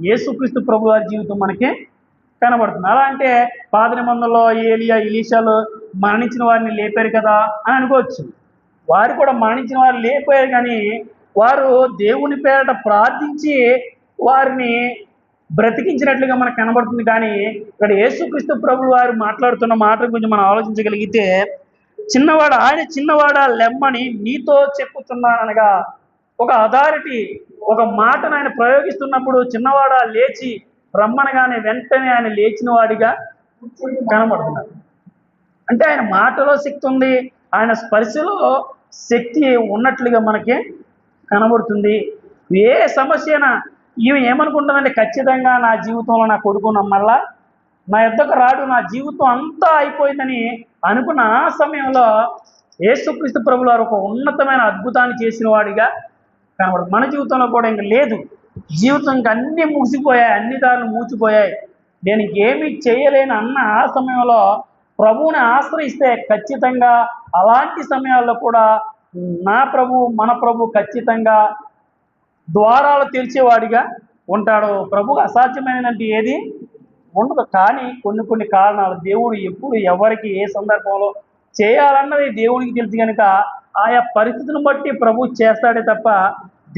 యేసుక్రీస్తు ప్రభు వారి జీవితం మనకి కనబడుతుంది. అలా అంటే పాత నిబంధనలో ఎలీషాలు మరణించిన వారిని లేపారు కదా అని అనుకోవచ్చు. వారు కూడా మరణించిన వారు లేపారు, కానీ వారు దేవుని పేరట ప్రార్థించి వారిని బ్రతికించినట్లుగా మనకు కనబడుతుంది. కానీ ఇక్కడ యేసుక్రీస్తు ప్రభువు వారు మాట్లాడుతున్న మాటల గురించి మనం ఆలోచించగలిగితే, ఆయన చిన్నవాడా లెమ్మని నీతో చెప్పుతున్నాననగా ఒక అథారిటీ, ఒక మాటను ఆయన ప్రయోగిస్తున్నప్పుడు చిన్నవాడా లేచి రమ్మనగానే వెంటనే ఆయన లేచిన వాడిగా కనబడుతున్నాడు. అంటే ఆయన మాటలో శక్తి ఉంది, ఆయన స్పర్శలో శక్తి ఉన్నట్లుగా మనకి కనబడుతుంది. ఏ సమస్యనా ఈమె ఏమనుకుంటుందంటే, ఖచ్చితంగా నా జీవితంలో నా కొడుకు మళ్ళా నా యొద్దకు రాడు, నా జీవితం అంతా అయిపోయిందని అనుకున్న ఆ సమయంలో యేసుక్రీస్తు ప్రభువు వారు ఒక ఉన్నతమైన అద్భుతాన్ని చేసిన వాడిగా కనబడుతుంది. మన జీవితంలో కూడా ఇంక లేదు, జీవితం ఇంక అన్నీ ముగిసిపోయాయి, అన్ని దారులు మూచిపోయాయి, నేను ఇంకేమీ చేయలేను అన్న ఆ సమయంలో ప్రభువుని ఆశ్రయిస్తే ఖచ్చితంగా అలాంటి సమయాల్లో కూడా మన ప్రభు ఖచ్చితంగా ద్వారాలు తెరిచేవాడిగా ఉంటాడు. ప్రభువు అసాధ్యమైనదంటే ఏది ఉండదు. కానీ కొన్ని కారణాలు దేవుడు ఎప్పుడు ఎవరికి ఏ సందర్భంలో చేయాలన్నది దేవుడికి తెలుసు కనుక ఆయా పరిస్థితులను బట్టి ప్రభు చేస్తాడే తప్ప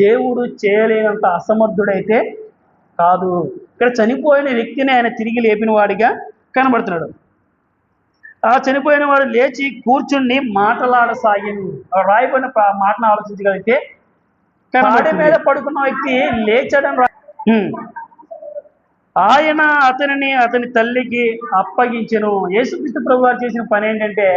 దేవుడు చేయలేనంత అసమర్థుడైతే కాదు. ఇక్కడ చనిపోయిన వ్యక్తిని ఆయన తిరిగి లేపిన వాడిగా కనబడుతున్నాడు. ఆ చనిపోయిన వాడు లేచి కూర్చుని మాటలాడసాగిను. రాయబడిన మాటను ఆలోచించగలిగితే కాడి మీద పడుకున్న వ్యక్తి లేచాడని ఉమ్. ఆయన అతని తల్లికి అప్పగించెను. యేసుక్రీస్తు ప్రభు వారు చేసిన పని ఏంటంటే,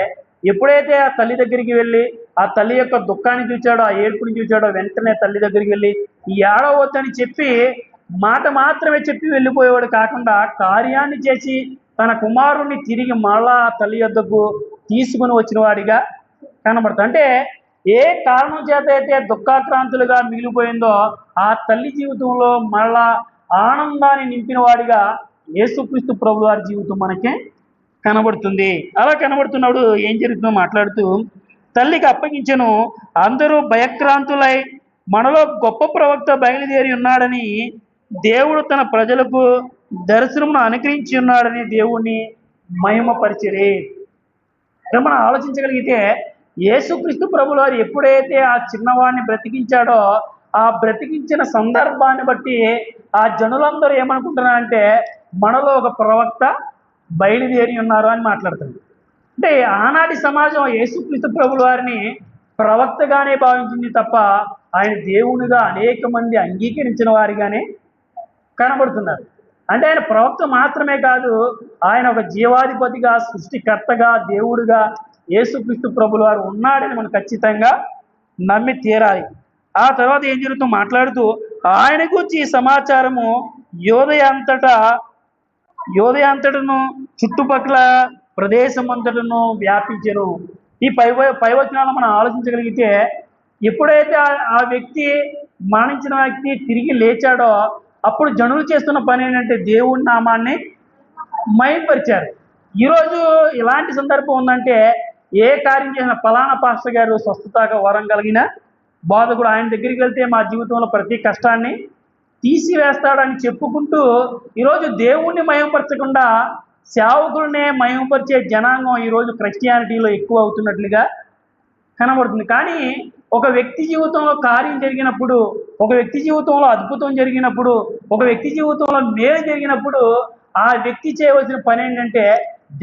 ఎప్పుడైతే ఆ తల్లి దగ్గరికి వెళ్ళి ఆ తల్లి యొక్క దుఃఖాన్ని చూచాడో, ఆ ఏడుపుని చూచాడో, వెంటనే తల్లి దగ్గరికి వెళ్ళి ఈ ఏడవద్దని చెప్పి మాట మాత్రమే చెప్పి వెళ్ళిపోయేవాడు కాకుండా కార్యాన్ని చేసి తన కుమారుణ్ణి తిరిగి మళ్ళా ఆ తల్లి యొద్దకు తీసుకుని వచ్చిన వాడిగా కనబడుతుంది. అంటే ఏ కారణం చేత అయితే దుఃఖాక్రాంతులుగా మిగిలిపోయిందో ఆ తల్లి జీవితంలో మళ్ళా ఆనందాన్ని నింపిన వాడిగా యేసుక్రీస్తు ప్రభు వారి జీవితం మనకి కనబడుతుంది. అలా కనబడుతున్నాడు ఏం జరుగుతుందో మాట్లాడుతూ, తల్లికి అప్పగించెను. అందరూ భయక్రాంతులై మనలో గొప్ప ప్రవక్త బయలుదేరి ఉన్నాడని, దేవుడు తన ప్రజలకు దర్శనమును అనుగ్రహించి ఉన్నాడని దేవుణ్ణి మహిమపరిచిరి. మనం ఆలోచించగలిగితే యేసుక్రీస్తు ప్రభుల వారు ఎప్పుడైతే ఆ చిన్నవాడిని బ్రతికించాడో ఆ బ్రతికించిన సందర్భాన్ని బట్టి ఆ జనులందరూ ఏమనుకుంటున్నారంటే మనలో ఒక ప్రవక్త బయలుదేరి ఉన్నారు అని మాట్లాడుతుంది. అంటే ఆనాటి సమాజం యేసుక్రీస్తు ప్రభుల వారిని ప్రవక్తగానే భావించింది తప్ప ఆయన దేవునిగా అనేక మంది అంగీకరించిన వారిగానే కనబడుతున్నారు. అంటే ఆయన ప్రవక్త మాత్రమే కాదు, ఆయన ఒక జీవాధిపతిగా, సృష్టికర్తగా, దేవుడుగా యేసుక్రీస్తు ప్రభుల వారు ఉన్నాడని మనం ఖచ్చితంగా నమ్మి తీరాలి. ఆ తర్వాత ఏం జరుగుతుందో మాట్లాడుతూ, ఆయన గురించి ఈ సమాచారము యోదయ అంతటను చుట్టుపక్కల ప్రదేశం అంతటను వ్యాపించెను. ఈ పైవచనాలను మనం ఆలోచించగలిగితే, ఎప్పుడైతే ఆ వ్యక్తి మరణించిన వ్యక్తి తిరిగి లేచాడో అప్పుడు జనులు చేస్తున్న పని ఏంటంటే దేవుని నామాన్ని మహిమపరిచారు. ఈరోజు ఇలాంటి సందర్భం ఉందంటే, ఏ కార్యం చేసిన ఫలానా పాస్టర్ గారు స్వస్థతగా వరం కలిగిన బోధకుడు, ఆయన దగ్గరికి వెళ్తే మా జీవితంలో ప్రతి కష్టాన్ని తీసివేస్తాడని చెప్పుకుంటూ ఈరోజు దేవుణ్ణి మహిమపరచకుండా సేవకులనే మహిమపరిచే జనాంగం ఈరోజు క్రిస్టియానిటీలో ఎక్కువ అవుతున్నట్లుగా కనబడుతుంది. కానీ ఒక వ్యక్తి జీవితంలో కార్యం జరిగినప్పుడు, ఒక వ్యక్తి జీవితంలో అద్భుతం జరిగినప్పుడు, ఒక వ్యక్తి జీవితంలో మేలు జరిగినప్పుడు ఆ వ్యక్తి చేయవలసిన పని ఏంటంటే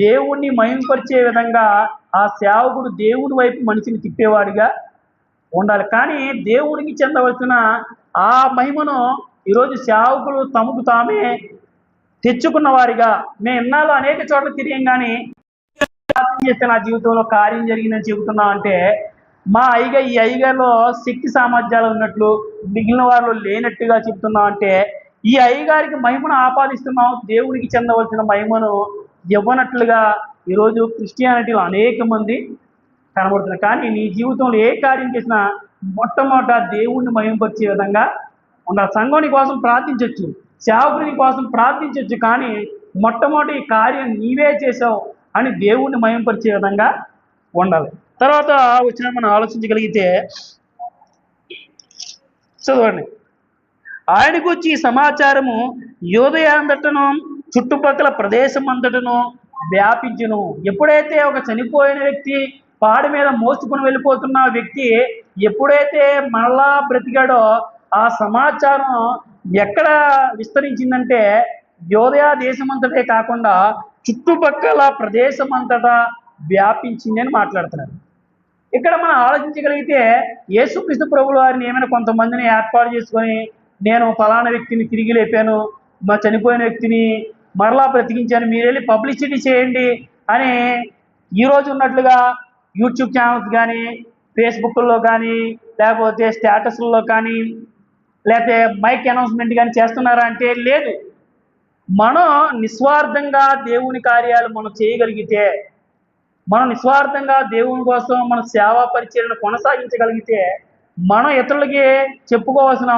దేవుణ్ణి మహిమపరిచే విధంగా ఆ సేవకుడు దేవుని వైపు మనిషిని తిప్పేవాడిగా ఉండాలి. కానీ దేవుడికి చెందవలసిన ఆ మహిమను ఈరోజు సేవకులు తమకు తామే తెచ్చుకున్న వారిగా, మేము ఇన్నాళ్ళు అనేక చోట్ల తిరిగాం కానీ చేస్తే నా జీవితంలో కార్యం జరిగిందని చెబుతున్నాం అంటే, ఈ అయ్యగారిలో శక్తి సామర్థ్యాలు ఉన్నట్లు మిగిలిన వారిలో లేనట్టుగా చెప్తున్నాం అంటే, ఈ అయ్యగారికి మహిమను ఆపాదిస్తున్నాం, దేవుడికి చెందవలసిన మహిమను ఇవ్వనట్లుగా ఈరోజు క్రిస్టియానిటీలో అనేక మంది కనబడుతున్నారు. కానీ నీ జీవితంలో ఏ కార్యం చేసినా మొట్టమొదట దేవుణ్ణి మహిమపరిచే విధంగా ఉండాలి. సంఘం నీ కోసం ప్రార్థించవచ్చు, సేవకుని కోసం ప్రార్థించవచ్చు, కానీ మొట్టమొదటి ఈ కార్యం నీవే చేసావు అని దేవుణ్ణి మహిమపరిచే విధంగా ఉండాలి. తర్వాత వచ్చిన మనం ఆలోచించగలిగితే చదవండి. ఆయనకు వచ్చి ఈ సమాచారము యోదయ అంతటను చుట్టుపక్కల ప్రదేశం అంతటను వ్యాపించును. ఎప్పుడైతే ఒక చనిపోయిన వ్యక్తి పాడి మీద మోసుకుని వెళ్ళిపోతున్న వ్యక్తి ఎప్పుడైతే మళ్ళా బ్రతికాడో ఆ సమాచారం ఎక్కడ విస్తరించిందంటే యోదయ దేశమంతటే కాకుండా చుట్టుపక్కల ప్రదేశం అంతటా వ్యాపించింది అని మాట్లాడుతున్నారు. ఇక్కడ మనం ఆలోచించగలిగితే యేసుక్రీస్తు ప్రభుల వారిని ఏమైనా కొంతమందిని ఏర్పాటు చేసుకొని నేను ఫలానా వ్యక్తిని తిరిగి లేపాను, మా చనిపోయిన వ్యక్తిని మరలా బ్రతికించాను, మీరు వెళ్ళి పబ్లిసిటీ చేయండి అని ఈరోజు ఉన్నట్లుగా యూట్యూబ్ ఛానల్స్ కానీ, ఫేస్బుక్లో కానీ, లేకపోతే స్టేటస్లలో కానీ, లేకపోతే మైక్ అనౌన్స్మెంట్ కానీ చేస్తున్నారా అంటే లేదు. మనం నిస్వార్థంగా దేవుని కార్యాలు మనం చేయగలిగితే, మనం నిస్వార్థంగా దేవుని కోసం మన సేవా పరిచర్యను కొనసాగించగలిగితే మనం ఇతరులకి చెప్పుకోవాల్సిన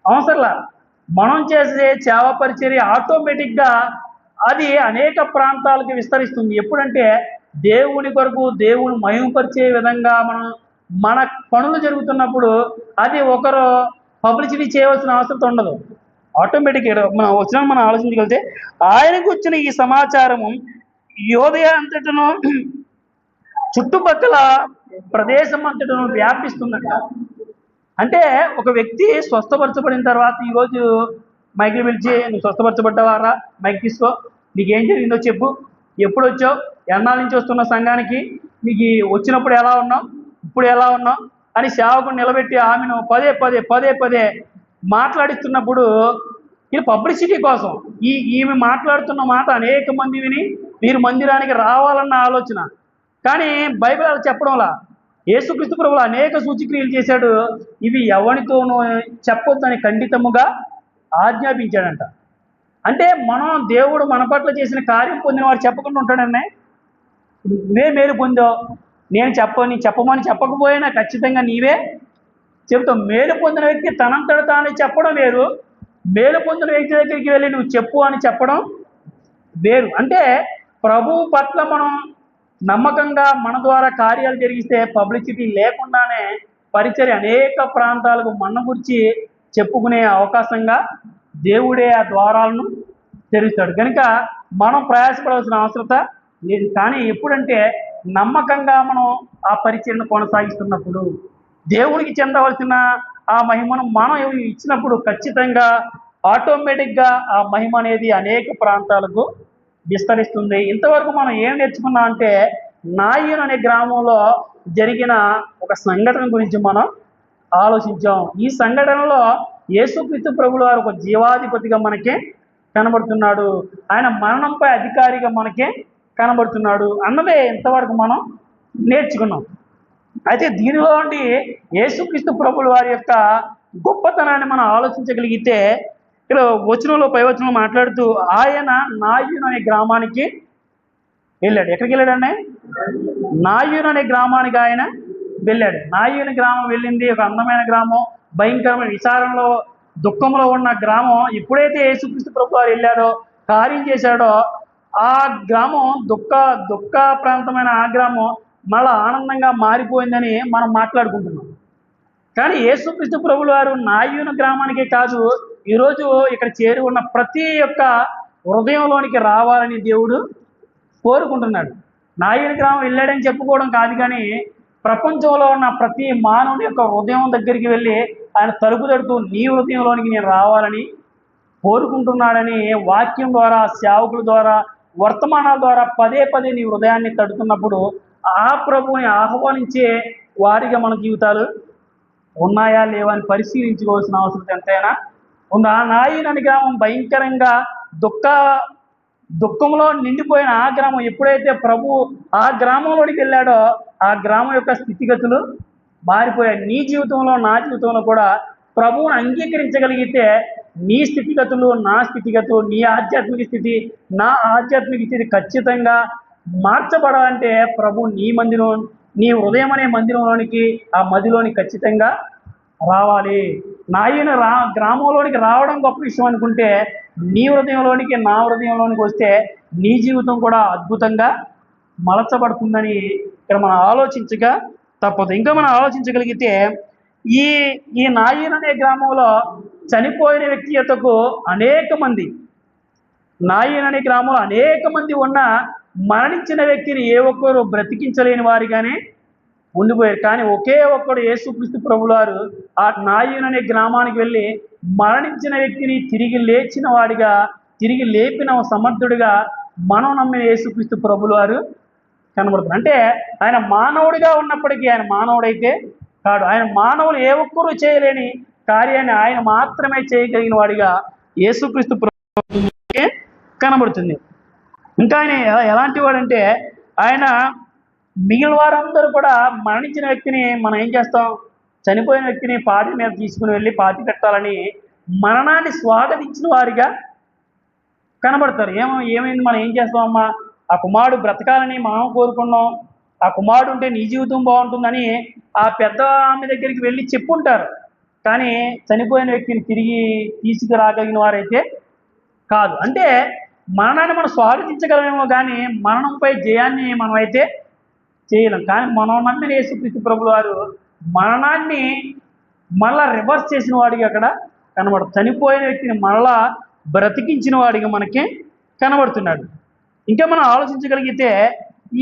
అవసరంలా. మనం చేసే సేవా పరిచర్య ఆటోమేటిక్గా అది అనేక ప్రాంతాలకు విస్తరిస్తుంది. ఎప్పుడంటే దేవుని కొరకు దేవుని మహిమపరిచే విధంగా మన పనులు జరుగుతున్నప్పుడు అది ఒకరు పబ్లిసిటీ చేయవలసిన అవసరం ఉండదు. ఆటోమేటిక్గా మనం ఆలోచించగలిగితే ఆయనకు వచ్చిన ఈ సమాచారము యోదయ అంతటను చుట్టుపక్కల ప్రదేశం అంతటను వ్యాపిస్తుందంట. అంటే ఒక వ్యక్తి స్వస్థపరచబడిన తర్వాత ఈరోజు మైకులు పిలిచి నువ్వు స్వస్థపరచబడ్డవారా, మైక్ తీసుకో, నీకేం జరిగిందో చెప్పు, ఎప్పుడు వచ్చావు, ఎన్నాళ్ళ నుంచి వస్తున్న సంఘానికి, నీకు వచ్చినప్పుడు ఎలా ఉన్నావు, ఇప్పుడు ఎలా ఉన్నావు అని సేవకుని నిలబెట్టి ఆమెను పదే పదే పదే పదే మాట్లాడిస్తున్నప్పుడు ఇది పబ్లిసిటీ కోసం ఈమె మాట్లాడుతున్న మాట అనేక మంది విని వీరు మందిరానికి రావాలన్న ఆలోచన. కానీ బైబిల్ అలా చెప్పడంలా. యేసుక్రీస్తు ప్రభువు అనేక సూచక్రియలు చేశాడు. ఇవి ఎవరితోనూ చెప్పొద్దని ఖండితముగా ఆజ్ఞాపించాడంట. అంటే దేవుడు మన పట్ల చేసిన కార్యం పొందిన వాడు చెప్పకుండా ఉంటాడన్నే. నువ్వే మేలు పొందావు, నేను చెప్పమని చెప్పకపోయినా ఖచ్చితంగా నీవే చెబుతావు. మేలు పొందిన వ్యక్తి తనంతట తానే చెప్పడం వేరు, మేలు పొందిన వ్యక్తి దగ్గరికి వెళ్ళి నువ్వు చెప్పు అని చెప్పడం వేరు. అంటే ప్రభువు పట్ల మనం నమ్మకంగా మన ద్వారా కార్యాలు జరిగిస్తే పబ్లిసిటీ లేకుండానే పరిచర్య అనేక ప్రాంతాలకు మన గురించి చెప్పుకునే అవకాశంగా దేవుడే ఆ ద్వారాలను తెరుస్తాడు. కనుక మనం ప్రయాసపడవలసిన అవసరత లేదు. కానీ ఎప్పుడంటే నమ్మకంగా మనం ఆ పరిచర్యను కొనసాగిస్తున్నప్పుడు, దేవుడికి చెందవలసిన ఆ మహిమను మనం ఇచ్చినప్పుడు ఖచ్చితంగా ఆటోమేటిక్గా ఆ మహిమ అనేది అనేక ప్రాంతాలకు విస్తరిస్తుంది. ఇంతవరకు మనం ఏం నేర్చుకున్నాం అంటే, నాయన్ అనే గ్రామంలో జరిగిన ఒక సంఘటన గురించి మనం ఆలోచించాం. ఈ సంఘటనలో యేసుక్రీస్తు ప్రభువు వారు ఒక జీవాధిపతిగా మనకి కనబడుతున్నాడు. ఆయన మరణంపై అధికారిగా మనకి కనబడుతున్నాడు అన్నదే ఇంతవరకు మనం నేర్చుకున్నాం. అయితే దీనిలో నుండి యేసుక్రీస్తు ప్రభువు వారి యొక్క గొప్పతనాన్ని మనం ఆలోచించగలిగితే, ఇక్కడ వచనంలో పై వచనంలో మాట్లాడుతూ ఆయన నాయును అనే గ్రామానికి వెళ్ళాడు. ఎక్కడికి వెళ్ళాడండి? నాయును అనే గ్రామానికి ఆయన వెళ్ళాడు. నాయుని గ్రామం వెళ్ళింది ఒక అందమైన గ్రామం, భయంకరమైన విచారంలో దుఃఖంలో ఉన్న గ్రామం. ఎప్పుడైతే యేసుక్రీస్తు ప్రభువు వారు వెళ్ళారో, కార్యం చేశాడో, ఆ గ్రామం దుఃఖ ప్రాంతమైన ఆ గ్రామం మళ్ళా ఆనందంగా మారిపోయిందని మనం మాట్లాడుకుంటున్నాం. కానీ యేసుక్రీస్తు ప్రభువు వారు నాయును గ్రామానికే కాదు, ఈరోజు ఇక్కడ చేరి ఉన్న ప్రతి ఒక్క హృదయంలోనికి రావాలని దేవుడు కోరుకుంటున్నాడు. నాయుని గ్రామం వెళ్ళాడని చెప్పుకోవడం కాదు, కానీ ప్రపంచంలో ఉన్న ప్రతి మానవుని యొక్క హృదయం దగ్గరికి వెళ్ళి ఆయన తలుపు తడుతూ నీ హృదయంలోనికి నేను రావాలని కోరుకుంటున్నాడని వాక్యం ద్వారా, సేవకుల ద్వారా, వర్తమానాల ద్వారా పదే పదే నీ హృదయాన్ని తడుతున్నప్పుడు ఆ ప్రభువుని ఆహ్వానించే వారిగా మన జీవితాలు ఉన్నాయా లేవా అని పరిశీలించుకోవాల్సిన అవసరం ఎంతైనా ఉంది. ఆ నాయన్ అనే గ్రామం భయంకరంగా దుఃఖంలో నిండిపోయిన ఆ గ్రామం ఎప్పుడైతే ప్రభు ఆ గ్రామంలోనికి వెళ్ళాడో ఆ గ్రామం యొక్క స్థితిగతులు మారిపోయాయి. నీ జీవితంలో, నా జీవితంలో కూడా ప్రభువును అంగీకరించగలిగితే నీ స్థితిగతులు, నా స్థితిగతులు, నీ ఆధ్యాత్మిక స్థితి, నా ఆధ్యాత్మిక స్థితి ఖచ్చితంగా మార్చబడాలంటే ప్రభు నీ హృదయం అనే మందిరంలోనికి, ఆ మదిలోనికి ఖచ్చితంగా రావాలి. నాయన గ్రామంలోనికి రావడం గొప్ప విషయం అనుకుంటే, నీ హృదయంలోనికి, నా హృదయంలోనికి వస్తే నీ జీవితం కూడా అద్భుతంగా మలచబడుతుందని ఇక్కడ మనం ఆలోచించగా తప్పదు. ఇంకా మనం ఆలోచించగలిగితే ఈ నాయన్ అనే గ్రామంలో చనిపోయిన వ్యక్తి యొక్కకు నాయన్ అనే గ్రామంలో అనేక మంది ఉన్న మరణించిన వ్యక్తిని ఏ ఒక్కరు బ్రతికించలేని వారిగానే ఉండిపోయారు. కానీ ఒకే ఒక్కడు యేసుక్రీస్తు ప్రభువు వారు ఆ నాయన్ అనే గ్రామానికి వెళ్ళి మరణించిన వ్యక్తిని తిరిగి లేపిన సమర్థుడిగా మనం నమ్మిన యేసుక్రీస్తు ప్రభువు వారు కనబడుతుంది. అంటే ఆయన మానవుడిగా ఉన్నప్పటికీ ఆయన మానవుడైతే కాడు. ఆయన మానవులు ఏ ఒక్కరూ చేయలేని కార్యాన్ని ఆయన మాత్రమే చేయగలిగిన వాడిగా యేసుక్రీస్తు ప్రభువుకే కనబడుతుంది. ఇంకా ఆయన ఎలాంటి వాడంటే, ఆయన మిగిలిన వారందరూ కూడా మరణించిన వ్యక్తిని మనం ఏం చేస్తాం, చనిపోయిన వ్యక్తిని పాతి మీద తీసుకుని వెళ్ళి పాతి పెట్టాలని మరణాన్ని స్వాగతించిన వారిగా కనబడతారు. ఏమైంది, మనం ఏం చేస్తామమ్మా, ఆ కుమారుడు బ్రతకాలని మనం కోరుకున్నాం, ఆ కుమారుడు ఉంటే నీ జీవితం బాగుంటుందని ఆ పెద్ద ఆమె దగ్గరికి వెళ్ళి చెప్పుంటారు. కానీ చనిపోయిన వ్యక్తిని తిరిగి తీసుకురాగలిగిన వారైతే కాదు. అంటే మరణాన్ని మనం స్వాగతించగలమేమో కానీ మరణంపై జయాన్ని మనమైతే చేయలేం. కానీ మనం నమ్మిన యేసుక్రీస్తు ప్రభువు వారు మరణాన్ని మళ్ళా రివర్స్ చేసిన వాడిగా అక్కడ కనబడుతుంది. చనిపోయిన వ్యక్తిని మళ్ళా బ్రతికించిన వాడిగా మనకి కనబడుతున్నాడు. ఇంకా మనం ఆలోచించగలిగితే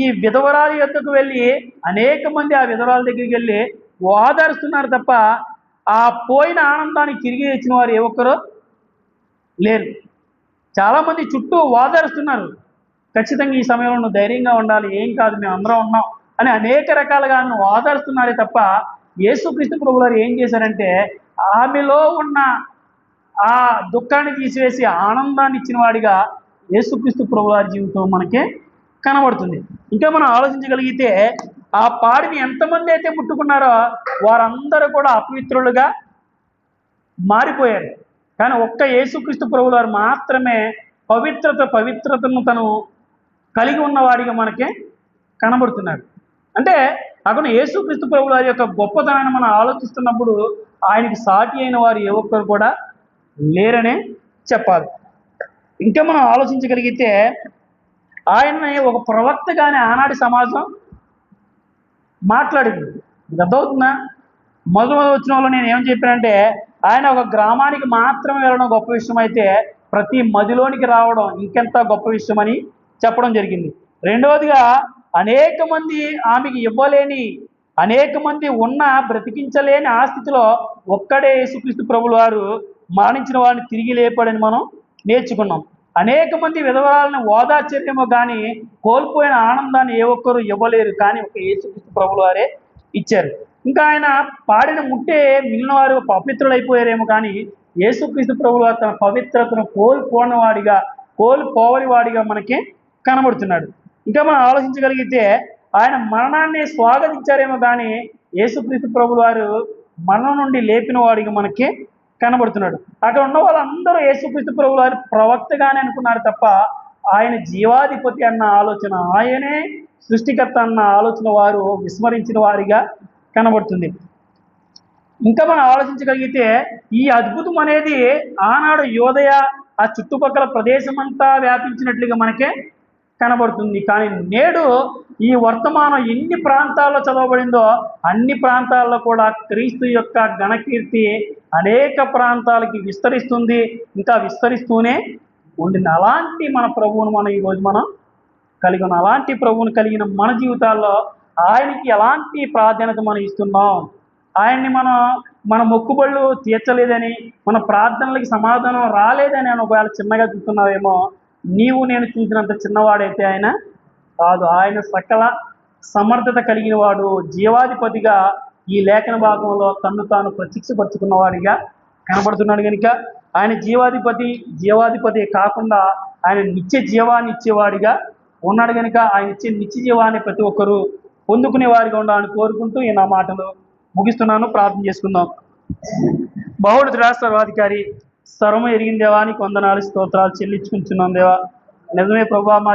ఈ విధవరాలి యొద్దకు వెళ్ళి అనేక మంది ఆ విధవరాల దగ్గరికి వెళ్ళి ఓదారుస్తున్నారు తప్ప ఆ పోయిన ఆనందాన్ని తిరిగి ఇచ్చిన వారు ఏ ఒక్కరూ లేరు. చాలామంది చుట్టూ ఓదారుస్తున్నారు, ఖచ్చితంగా ఈ సమయంలో నువ్వు ధైర్యంగా ఉండాలి, ఏం కాదు, మేము అందరం ఉన్నాం అని అనేక రకాలుగా నువ్వు ఓదారుస్తున్నారే తప్ప యేసుక్రీస్తు ప్రభువు వారు ఏం చేశారంటే ఆమెలో ఉన్న ఆ దుఃఖాన్ని తీసివేసి ఆనందాన్ని ఇచ్చిన వాడిగా యేసుక్రీస్తు ప్రభువు వారి జీవితం మనకి కనబడుతుంది. ఇంకా మనం ఆలోచించగలిగితే ఆ పాడిని ఎంతమంది అయితే ముట్టుకున్నారో వారందరూ కూడా అపవిత్రులుగా మారిపోయారు. కానీ ఒక్క యేసుక్రీస్తు ప్రభువు వారు మాత్రమే పవిత్రతను తను కలిగి ఉన్నవాడిగా మనకి కనబడుతున్నాడు. అంటే అక్కడ యేసుక్రీస్తు ప్రభువు వారి యొక్క గొప్పతనాన్ని మనం ఆలోచిస్తున్నప్పుడు ఆయనకి సాటి అయిన వారు ఏ ఒక్కరు కూడా లేరనే చెప్పాలి. ఇంకా మనం ఆలోచించగలిగితే ఆయన్ని ఒక ప్రవక్తగానే ఆనాటి సమాజం మాట్లాడింది. ఇది అర్థమవుతుందా? మొదటి వచ్చిన వాళ్ళు నేను ఏం చెప్పానంటే ఆయన ఒక గ్రామానికి మాత్రమే వెళ్ళడం గొప్ప విషయం అయితే ప్రతి మదిలోనికి రావడం ఇంకెంత గొప్ప విషయం అని చెప్పడం జరిగింది. రెండవదిగా అనేక మంది ఆమెకి ఇవ్వలేని, అనేక మంది ఉన్న బ్రతికించలేని ఆ స్థితిలో ఒక్కడే యేసుక్రీస్తు ప్రభువు వారు మరణించిన వారిని తిరిగి లేపాడని మనం నేర్చుకున్నాం. అనేక మంది విధవరాలను ఓదార్చేమో కానీ కోల్పోయిన ఆనందాన్ని ఏ ఒక్కరు ఇవ్వలేరు, కానీ ఒక యేసుక్రీస్తు ప్రభువు వారే ఇచ్చారు. ఇంకా ఆయన పాడిన ముట్టే మిగిలిన వారు పవిత్రులైపోయారేమో కానీ యేసుక్రీస్తు ప్రభువు వారు తన పవిత్రతను కోల్పోవని వాడిగా మనకి కనబడుతున్నాడు. ఇంకా మనం ఆలోచించగలిగితే ఆయన మరణాన్ని స్వాగతించారేమో కానీ యేసుక్రీస్తు ప్రభువు వారు మరణం నుండి లేపిన వాడిగా మనకి కనబడుతున్నాడు. అక్కడ ఉన్న వాళ్ళందరూ యేసుక్రీస్తు ప్రభువు వారి ప్రవక్తగానే అనుకున్నారు తప్ప ఆయన జీవాధిపతి అన్న ఆలోచన, ఆయనే సృష్టికర్త అన్న ఆలోచన వారు విస్మరించిన వారిగా కనబడుతుంది. ఇంకా మనం ఆలోచించగలిగితే ఈ అద్భుతం అనేది ఆనాడు యోదయ ఆ చుట్టుపక్కల ప్రదేశమంతా వ్యాపించినట్లుగా మనకే కనబడుతుంది. కానీ నేడు ఈ వర్తమానం ఎన్ని ప్రాంతాల్లో చదవబడిందో అన్ని ప్రాంతాల్లో కూడా క్రీస్తు యొక్క ఘనకీర్తి అనేక ప్రాంతాలకి విస్తరిస్తుంది, ఇంకా విస్తరిస్తూనే ఉండింది. అలాంటి మన ప్రభువును మనం ఈరోజు మనం కలిగి ఉన్నాం. అలాంటి ప్రభువును కలిగిన మన జీవితాల్లో ఆయనకి ఎలాంటి ప్రాధాన్యత మనం ఇస్తున్నాం? ఆయన్ని మన మొక్కుబళ్ళు తీర్చలేదని, మన ప్రార్థనలకి సమాధానం రాలేదని అని ఒకవేళ చిన్నగా చూస్తున్నావేమో, నీవు నేను చూసినంత చిన్నవాడైతే ఆయన కాదు. ఆయన సకల సమర్థత కలిగిన వాడు, జీవాధిపతిగా ఈ లేఖన భాగంలో తన్ను తాను ప్రత్యక్షపరుచుకున్నవాడిగా కనబడుతున్నాడు. కనుక ఆయన జీవాధిపతి కాకుండా ఆయన నిత్య జీవాన్ని ఇచ్చేవాడిగా ఉన్నాడు. కనుక ఆయన ఇచ్చే నిత్య జీవాన్ని ప్రతి ఒక్కరూ పొందుకునే వారిగా ఉండాలని కోరుకుంటూ ఈ నా మాటలు ముగిస్తున్నాను. ప్రార్థన చేసుకుందాం. బహుళ రాష్ట్రాధికారి సర్వం ఎరిగిన దేవానికి వందనాలు స్తోత్రాలు చెల్లించుకుంటున్నాం. దేవా నిజమే ప్రభువా, మా